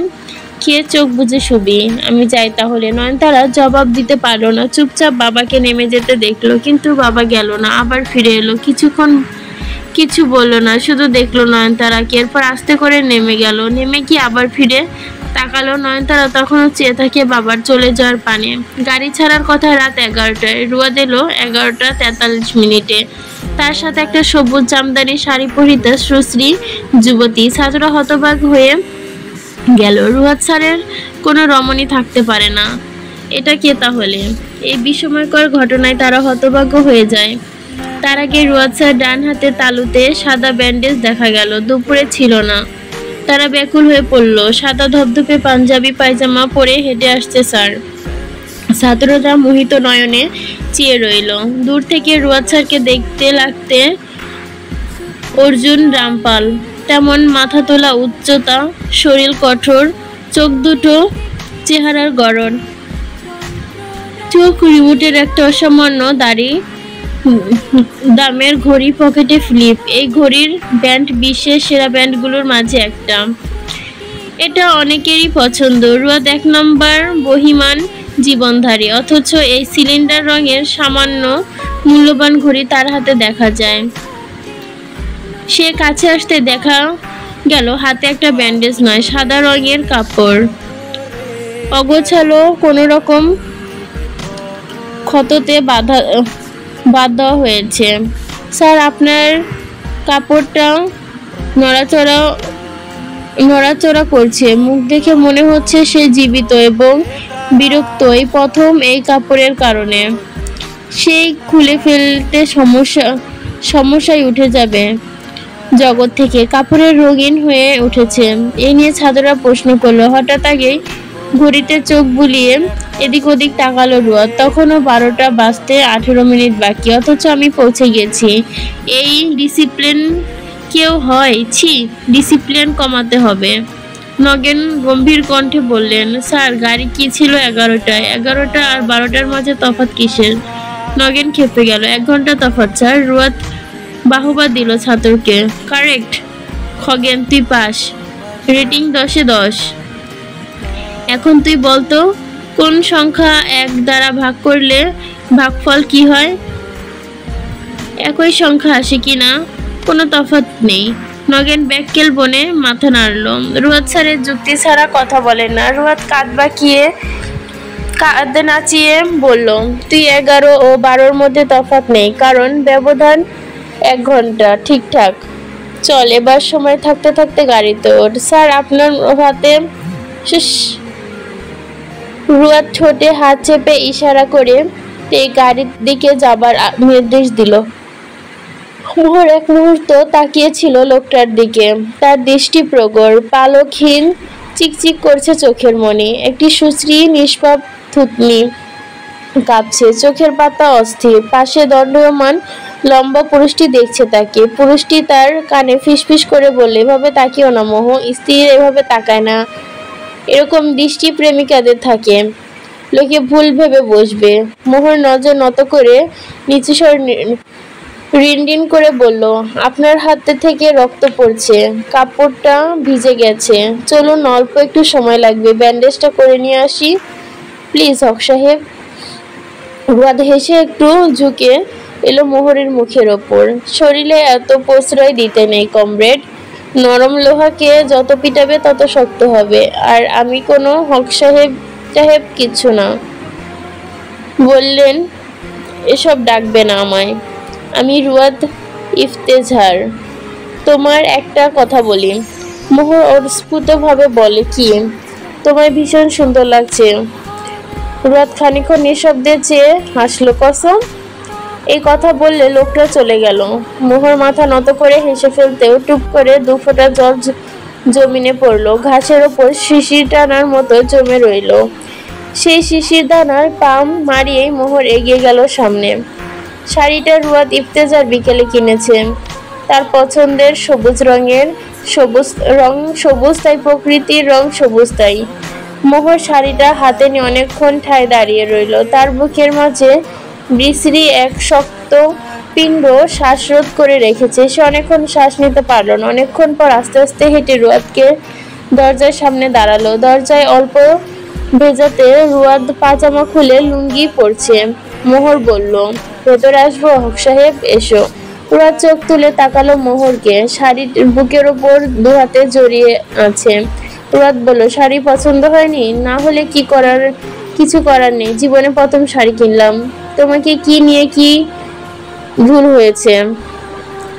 খেয়ে চোখ বুজে শুবি, আমি যাই তাহলে। নয়নতারা জবাব দিতে পারলো না, চুপচাপ বাবাকে নেমে যেতে দেখলো, কিন্তু বাবা গেল না, আবার ফিরে এলো। কিছুক্ষণ কিছু বললো না, শুধু দেখলো নয়নতারাকে, এরপর আস্তে করে নেমে গেল। নেমে কি আবার ফিরে তাকালো। নয়নতারা তখনও চেয়ে থাকে বাবার চলে যাওয়ার পানে। গাড়ি ছাড়ার কথা রাত 11টায়, রুয়াদ এলো 11টা 43 মিনিটে। তার সাথে একটা সবুজ জামদানি শাড়ি পরিহিতা সুশ্রী যুবতী। ছাত্ররা হতবাক হয়ে গেল। রুয়াদ স্যারের কোনো রমণী থাকতে পারে না, এটা কে তাহলে? এই বিস্ময়কর ঘটনায় তারা হতভাগ্য হয়ে যায়। তার আগে রুয়াদ স্যার ডান হাতে তালুতে সাদা ব্যান্ডেজ দেখা গেল, দুপুরে ছিল না। তারা ব্যাকুল হয়ে পড়ল। সাদা ধবধবে পাঞ্জাবি পায়জামা পরে হেঁটে আসছে স্যার। ছাত্ররা মোহিত নয়নে চেয়ে রইল। দূর থেকে রুয়াদ স্যারকে দেখতে লাগতে অর্জুন রামপাল তেমন, মাথা তোলা উচ্চতা, শরীর কঠোর, চোখ দুটো চেহারার গড়ন, চোখ রিমোটের একটা অসামান্য দাড়ি, দামের ঘড়ি পকেটে ফ্লিপ। এই ঘড়ির ব্যান্ড বিশ্বের সেরা ব্যান্ডগুলোর মাঝে একটা। এটা অনেকেরই পছন্দ। রুয়াদ 1 নম্বর বহিমান জীবনধারী, অথচ এই সিলিন্ডার রঙের সামান্য মূল্যবান ঘড়ি তার হাতে দেখা যায়। সে কাছে আসতে দেখা গেল হাতে একটা ব্যান্ডেজ নয়, সাদা রঙের কাপড়, অগোছালো কোনো রকম ক্ষততে বাদ দেওয়া হয়েছে। স্যার, আপনার কাপড়টা নড়াচড়া করছে, মুখ দেখে মনে হচ্ছে সে জীবিত এবং বিরক্ত, এই প্রথম এই কাপড়ের কারণে। সেই খুলে ফেলতে সমস্যায় উঠে যাবে জগৎ থেকে, কাপড়ের রঙিন হয়ে উঠেছে। এই নিয়ে ছাত্ররা প্রশ্ন করলো। হঠাৎ আগেই ঘড়িতে চোখ বুলিয়ে এদিক ওদিক তাকালো রুয়াদ। তখনও 12টা বাজতে 18 মিনিট বাকি, অথচ আমি পৌঁছে গেছি। এই ডিসিপ্লিন কেউ হয়? ছি, ডিসিপ্লিন কমাতে হবে। নগেন গম্ভীর কণ্ঠে বললেন, স্যার গাড়ি কি ছিল 11টায়? 11টা আর 12টার মাঝে তফাৎ কিসের? নগেন খেপে গেল। 1 ঘন্টা তফাৎ স্যার। রুয়াদ বাহুবা দিল ছাত্রকে। কারেক্ট খগেন, তুই পাস, রেটিং 10-এ 10। এখন তুই বলতো কোন সংখ্যা 1 দ্বারা ভাগ করলে ভাগফল কি হয়? একই সংখ্যা আসে কিনা কোনো তফাৎ নেই। নগেন ব্যাককেল বনে মাথা নাড়ল। রুয়াদ স্যারের যুক্তি ছাড়া কথা বলেন না। রুয়াদ কাঁধ নাচিয়ে বলল, তুই 11 ও 12-র মধ্যে তফাৎ নেই, কারণ ব্যবধান 1 ঘন্টা। ঠিকঠাক। চল এবার সময় থাকতে থাকতে গাড়িতে ওঠ। স্যার আপনার হাতে। রুয়াদ ঠোঁটে হাত চেপে ইশারা করে এই গাড়ির দিকে যাবার নির্দেশ দিল। মোহর এক মুহূর্ত তাকিয়েছিল লোকটার দিকে। তার দৃষ্টি প্রগর, পালকহীন, চিকচিক করছে চোখের মনি। একটি সুশ্রী নিষ্পাপ থুতনি কাঁপছে, চোখের পাতা অস্থির। পাশে দণ্ডায়মান লম্বা পুরুষটি দেখছে তাকে। পুরুষটি তার কানে ফিসফিস করে বললে, এভাবে তাকিও না মোহ, স্ত্রীর এভাবে তাকায় না। এরকম দৃষ্টি প্রেমিকাদের থাকে, লোকে ভুল ভেবে বসবে। মোহর নজর নত করে নিচু স্বর রিনরিন করে বলল, আপনার হাতে থেকে রক্ত পড়ছে, কাপড়টা ভিজে গেছে। চলুন, অল্প একটু সময় লাগবে, ব্যান্ডেজটা করে নিয়ে আসি প্লিজ হক সাহেব। রুয়াদ হেসে একটু ঝুঁকে এলো মোহরের মুখের ওপর। শরীরে এত প্রশ্রয় দিতে নেই কমরেড। নরম লোহাকে যত পিটাবে তত শক্ত হবে। আর আমি কোনো হক সাহেব টাহেব কিছু না। বললেন, এসব ডাকবে না আমায়। আমি রুয়াদ ইফতেজার। তোমার একটা কথা বলি। মোহর অস্ফুটভাবে বলে, কি? তোমায় ভীষণ সুন্দর লাগছে। রুয়াদ খানিকক্ষণ নিঃশব্দে চেয়ে হাসলো। কসম? এই কথা বললে লোকটা চলে গেল। মোহর মাথা নত করে হেসে ফেলতেও টুপ করে 2 ফোঁটা জল জমিনে পড়লো। ঘাসের ওপর শিশির টানার মতো জমে রইল। সেই শিশির দানার পাম মারিয়েই মোহর এগিয়ে গেল সামনে। শাড়িটা রুয়াদ ইফতেজার বিকেলে কিনেছে। তার পছন্দের সবুজ রঙের। সবুজ তাই প্রকৃতির রং সবুজ তাই। মোহর শাড়িটা হাতে নিয়ে অনেকক্ষণ ঠায় দাঁড়িয়ে রইল। তার বুকের মাঝে বিশ্রী এক শক্ত পিণ্ড শ্বাসরোধ করে রেখেছে। সে অনেকক্ষণ শ্বাস নিতে পারল না। অনেকক্ষণ পর আস্তে আস্তে হেঁটে রুয়াদকে দরজার সামনে দাঁড়ালো। দরজায় অল্প ভেজাতে রুয়াদ পাজামা খুলে লুঙ্গি পরছে। মোহর বলল, ভেতরে আসবো হক সাহেব? এসো। রুয়াদ চোখ তুলে তাকালো মোহরকে। শাড়ির বুকের ওপর 2 হাতে জড়িয়ে আছে। রুয়াদ বলল, শাড়ি পছন্দ হয়নি? না হলে কিছু করার নেই। জীবনে প্রথম শাড়ি কিনলাম। তোমাকে কি নিয়ে কি ভুল হয়েছে?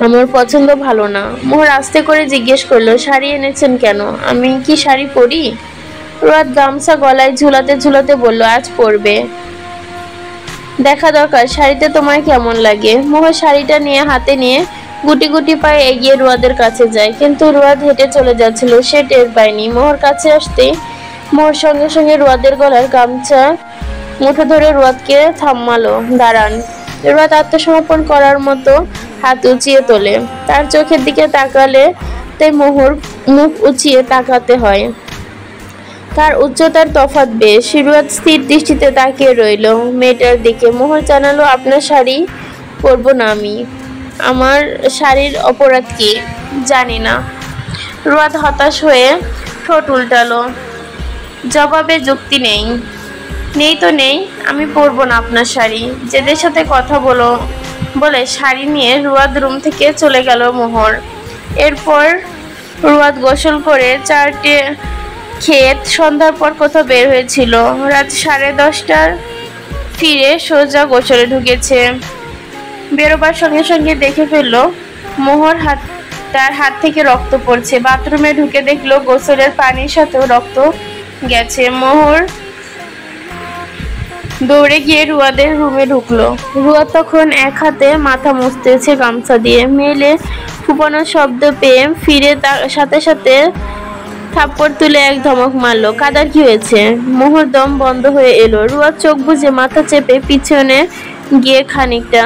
আমার পছন্দ ভালো না। মোহর আস্তে করে জিজ্ঞেস করলো, শাড়ি এনেছেন কেন? আমি কি শাড়ি পরি? রুয়াদ গামছা গলায় ঝুলাতে ঝুলাতে বলল, আজ পরবে। দেখা দরকার শাড়িতে তোমায় কেমন লাগে। মোহর শাড়িটা নিয়ে হাতে নিয়ে গুটি গুটি পায়ে এগিয়ে রুয়াদের কাছে যায়। কিন্তু রুয়াদ হেঁটে চলে যাচ্ছিল, সে টের পায়নি। মোহর কাছে আসতে মোহর সঙ্গে সঙ্গে রুয়াদের গলার গামছা মুঠো ধরে রুয়াদকে থামালো। দাঁড়ান। রুয়াদ আত্মসমর্পণ করার মতো হাত উঁচিয়ে তোলে। তার চোখের দিকে তাকালে তাই মোহর মুখ উঁচিয়ে তাকাতে হয়। তার উচ্চতার তফাৎ বেশ। রুয়াদ স্থির দৃষ্টিতে তাকিয়ে রইল মেয়েটার দিকে। মোহর জানালো, আপনার শাড়ি পরবো না আমি। আমার শাড়ির অপরাধ কি? জানি না। রুয়াদ হতাশ হয়ে ঠোঁট উল্টালো। জবাবে যুক্তি নেই। নেই তো নেই, আমি পরবো না আপনার শাড়ি। জেদের সাথে কথা বলে শাড়ি নিয়ে রুয়াদ রুম থেকে চলে গেল মোহর। এরপর রুয়াদ গোসল করে 4টে খেত সন্ধ্যার পর কোথাও বের হয়েছিল। রাত 10:30টার ফিরে সোজা গোসলে ঢুকেছে। বেরোবার সঙ্গে সঙ্গে দেখে ফেলল মোহর তার হাত থেকে রক্ত পড়ছে। বাথরুমে ঢুকে দেখলো গোসলের পানির সাথেও রক্ত গেছে। মোহর দৌড়ে গিয়ে রুয়াদের রুমে ঢুকলো। রুয়া তখন এক হাতে মাথা মুছতেছে গামছা দিয়ে। মেলে ফুপানোর শব্দ পেয়ে ফিরে তার সাথে সাথে থাপ্পড় তুলে এক ধমক মারলো। কাদার কি হয়েছে? মোহর দম বন্ধ হয়ে এলো। রুয়া চোখ বুজে মাথা চেপে পিছনে গিয়ে খানিকটা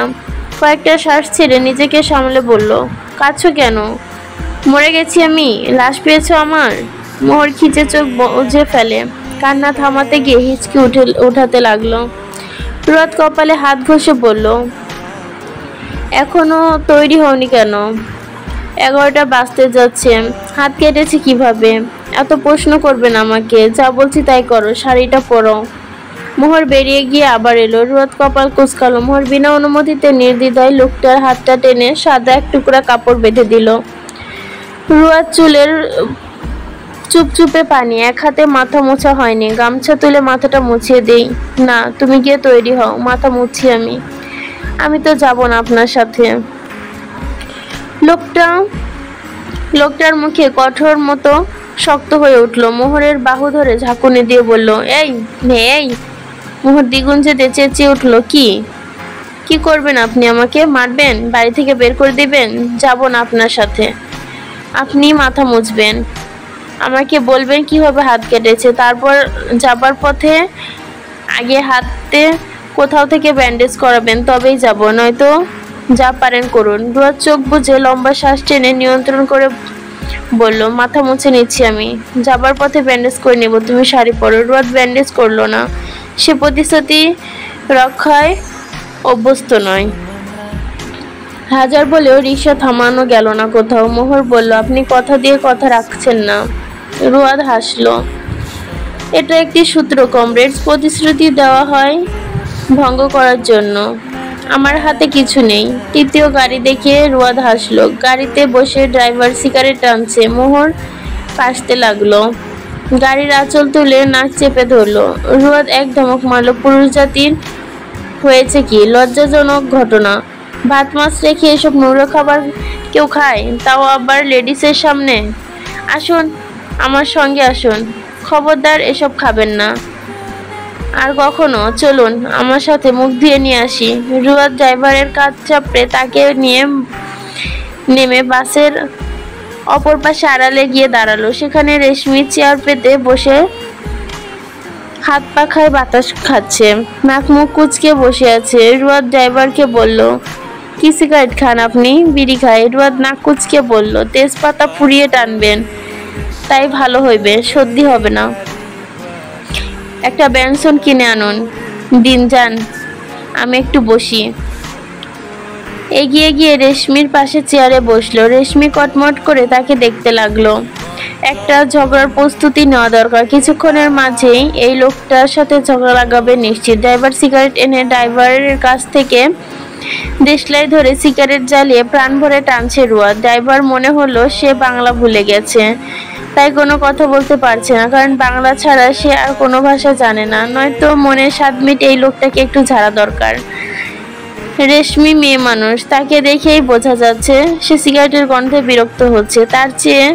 কয়েকটা শ্বাস ছেড়ে নিজেকে সামলে বলল, কাঁদছো কেন? মরে গেছি আমি? লাশ পেয়েছো আমার? মোহর খিচে চোখ বুজে ফেলে। কান্না থামাতে গিয়ে হিচকি উঠাতে লাগলো। রুয়াদ কপালে হাত ঘষে বলল, এখনো তৈরি হওনি কেন? 11টা বাজতে যাচ্ছে। হাত কেটেছে কিভাবে? এত প্রশ্ন করবেন আমাকে? যা বলছি তাই করো, শাড়িটা পরো। মোহর বেরিয়ে গিয়ে আবার এলো। রুয়াদ কপাল কুঁচকালো। মোহর বিনা অনুমতিতে নির্দ্বিধায় লোকটার হাতটা টেনে সাদা এক টুকরা কাপড় বেঁধে দিল। রুয়াদ চুলের চুপচুপে পানি। এক হাতে মাথা মোছা হয়নি। গামছা তুলে মাথাটা মুছিয়ে দেই। না, তুমি গিয়ে তৈরি হও, মাথা মুছি আমি। আমি তো যাব না আপনার সাথে। লোকটার মুখে কঠোর মতো শক্ত হয়ে উঠল। মোহরের বাহু ধরে ঝাঁকুনি দিয়ে বলল, এই এই। মোহর দ্বিগুণ যেতে চেঁচিয়ে উঠল, কি করবেন আপনি? আমাকে মারবেন? বাড়ি থেকে বের করে দিবেন? যাব না আপনার সাথে। আপনি মাথা মুছবেন, আমাকে বলবেন কিভাবে হাত কেটেছে, তারপর যাবার পথে আগে হাতে কোথাও থেকে ব্যান্ডেজ করাবেন, তবেই যাব, নয়তো যা পারেন করুন। রুয়াদ চোখ বুজে লম্বা শ্বাস টেনে নিয়ন্ত্রণ করে বলল, মাথা মুছে নিচ্ছি আমি, যাবার পথে ব্যান্ডেজ করে নেব, তুমি শাড়ি পরো। রুয়াদ ব্যান্ডেজ করলো না। সে প্রতিশ্রুতি রক্ষায় অভ্যস্ত নয়। হাজার বলেও রিকশা থামানো গেল না কোথাও। মোহর বলল, আপনি কথা দিয়ে কথা রাখছেন না। রুয়াদ হাসলো। এটা একটি সূত্র কমরেডস, প্রতিশ্রুতি দেওয়া হয় ভঙ্গ করার জন্য। আমার হাতে কিছু নেই। তৃতীয় গাড়ি দেখে রুয়াদ হাসলো। গাড়িতে বসে ড্রাইভার সিগারেট টানছে। মোহর কাশতে লাগলো। গাড়ির আঁচল তুলে নাক চেপে ধরলো। রুয়াদ এক ধমক মারল। পুরুষ জাতির হয়েছে কি? লজ্জাজনক ঘটনা। ভাত মাছ রেখে এসব নোংরা খাবার কেউ খায়? তাও আবার লেডিসের সামনে? আসুন, আমার সঙ্গে আসুন। খবরদার এসব খাবেন না আর কখনো। চলুন আমার সাথে, মুখ ধুয়ে নিয়ে আসি। রুয়াদ ড্রাইভারের কাঁধ চাপড়ে তাকে নিয়ে নেমে বাসের অপর পাশে আড়ালে গিয়ে দাঁড়ালো। সেখানে রেশমি চেয়ার পেতে বসে হাত পাখায় বাতাস খাচ্ছে, নাক মুখ কুচকে বসে আছে। রুয়াদ ড্রাইভারকে বলল, কি সিগারেট খান আপনি? বিড়ি খাই। রুয়াদ নাক কুচকে বলল, তেজপাতা পুড়িয়ে টানবেন, তাই ভালো হইবে, সর্দি হবে না। একটা বেনসন কিনে আনুন। দিন যান, আমি একটু বসি। এগিয়ে গিয়ে রেশমির পাশে চেয়ারে বসলো। রেশমি কটমট করে তাকে দেখতে লাগলো। একটা ঝগড়ার প্রস্তুতি নেওয়া দরকার। কিছুক্ষণের মাঝেই এই লোকটার সাথে ঝগড়া লাগাবে নিশ্চিত। ড্রাইভার সিগারেট এনে ড্রাইভারের কাছ থেকে দেশলাই ধরে সিগারেট জ্বালিয়ে প্রাণ ভরে টানছে রুয়াদ। ড্রাইভার মনে হলো সে বাংলা ভুলে গেছে, তাই কোনো কথা বলতে পারছে না, কারণ বাংলা ছাড়া সে আর কোনো ভাষা জানে না। নয়তো মনের স্বাদ মিটে এই লোকটাকে একটু ঝাড়া দরকার। রেশমি মেয়ে মানুষ, তাকে দেখেই বোঝা যাচ্ছে সে সিগারেটের গন্ধে বিরক্ত হচ্ছে। তার চেয়ে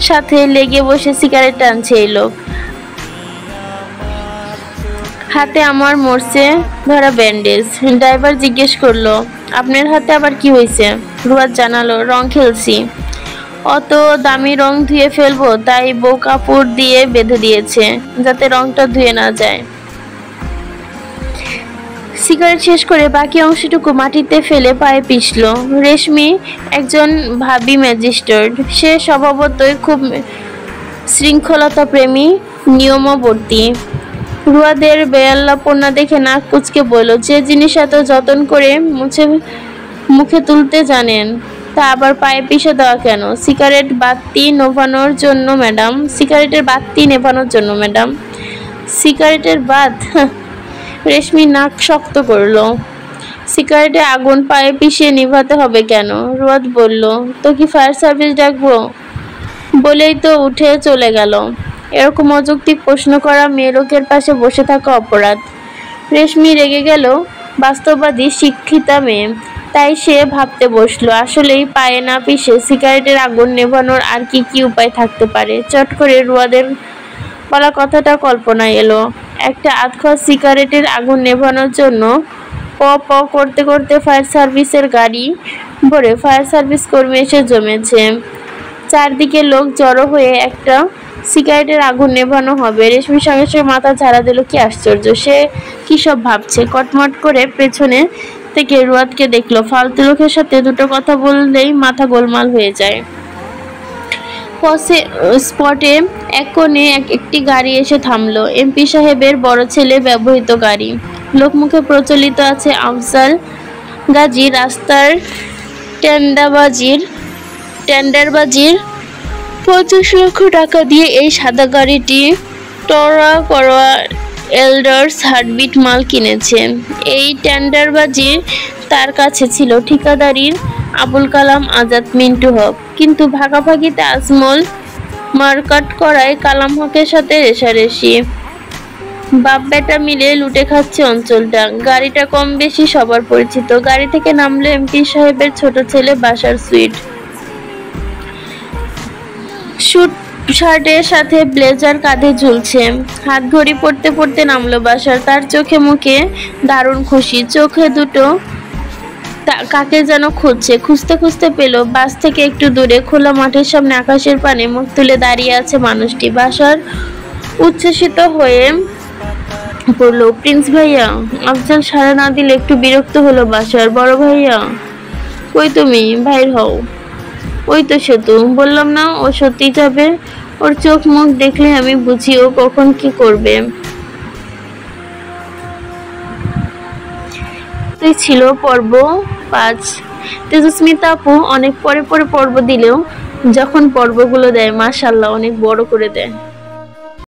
সাথে লেগে বসে সিগারেট টানছে এই লোক। হাতে আমার মরছে ধরা ব্যান্ডেজ। ড্রাইভার জিজ্ঞেস করলো, আপনার হাতে আবার কি হয়েছে? রুয়াদ জানালো, রং খেলছি। অত দামি রং ধুয়ে ফেলবো, তাই বউ কাপড় দিয়ে বেঁধে দিয়েছে যাতে রংটা ধুয়ে না যায়। সিগারেট শেষ করে বাকি অংশটুকু মাটিতে ফেলে পায়ে পিষলো। রেশমি একজন ভাবী ম্যাজিস্ট্রেট। সে স্বভাবতই খুব শৃঙ্খলতা প্রেমী, নিয়মবর্তী। রুয়াদের বেয়াল্লাপনা দেখে নাক কুচকে বলল, যে জিনিস এত যত্ন করে মুখে তুলতে জানেন, তা আবার পায়ে পিষে দেওয়া কেন? সিগারেটের বাতি নেভানোর জন্য ম্যাডাম। সিগারেটের বাত? রেশমি নাক শক্ত করলো। সিগারেটে আগুন পায়ে পিষিয়ে নিভাতে হবে কেন? রুয়াদ বলল, তো কি ফায়ার সার্ভিস ডাকবো? বলেই তো উঠে চলে গেল। এরকম অযৌক্তিক প্রশ্ন করা মেয়ে লোকের পাশে বসে থাকা অপরাধ। রেশমি রেগে গেল। বাস্তববাদী শিক্ষিতা মেয়ে, তাই সে ভাবতে বসলো, আসলেই পায়ে না পিষে সিগারেটের আগুন নেভানোর আর কি উপায় থাকতে পারে। চট করে রুয়াদের বলা কথাটা কল্পনায় এলো। একটা আধখাওয়া সিগারেটের আগুন নেভানোর জন্য প প করতে করতে ফায়ার সার্ভিসের গাড়ি ভরে ফায়ার সার্ভিস কর্মী এসে জমেছে। চারদিকে লোক জড়ো হয়ে একটা সিগারেটের আগুন নেভানো হবে। রেশমি সঙ্গে সঙ্গে মাথা ঝাড়া দিল। কি আশ্চর্য, সে কি সব ভাবছে। কটমট করে পেছনে থেকে রুয়াদকে দেখলো। ফালতু লোকের সাথে দুটো কথা বললেই মাথা গোলমাল হয়ে যায়। স্পটে এক কোণে একটি গাড়ি এসে থামলো। এমপি সাহেবের বড় ছেলে ব্যবহৃত গাড়ি। লোকমুখে প্রচলিত আছে আফজাল গাজী রাস্তার টেন্ডারবাজির 50 লক্ষ টাকা দিয়ে এই সাদা গাড়িটি টরা করোয়া এল্ডার্স হার্টবিট মাল কিনেছে। এই টেন্ডারবাজি তার কাছে ছিল ঠিকাদারির আবুল কালাম আজাদ মিন্টু হক, কিন্তু ভাগাভাগিতে আজমল মার্কাট করায় কালাম হকের সাথে রেষারেষি। বাপ বেটা মিলে লুটে খাচ্ছে অঞ্চলটা। গাড়িটা কম বেশি সবার পরিচিত। গাড়ি থেকে নামলো এমপি সাহেবের ছোট ছেলে বাশার সুইট। শুট শার্টের সাথে ব্লেজার কাঁধে ঝুলছে। হাত ঘড়ি পড়তে পড়তে নামলো বাশার। তার চোখে মুখে দারুণ খুশি। চোখে দুটো কাকে যেন খুঁজতে খুঁজতে পেল। বাস থেকে একটু দূরে খোলা মাঠের সামনে আকাশের পানে মুখ তুলে দাঁড়িয়ে আছে মানুষটি। বাশার উচ্ছ্বসিত হয়ে পড়ল, প্রিন্স ভাইয়া। আফজাল সাড়া না দিলে একটু বিরক্ত হলো বাশার। বড় ভাইয়া কই তুমি, বাইর হও। ওই তো সেতু, বললাম না ও সত্যি যাবে। ওর চোখ মুখ দেখলে আমি বুঝি ও কখন কি করবে। তুই ছিল পর্ব 5। তেজস্মিতা আপু অনেক পরে পর্ব দিলেও যখন পর্বগুলো দেয় মাশাআল্লাহ অনেক বড় করে দেয়।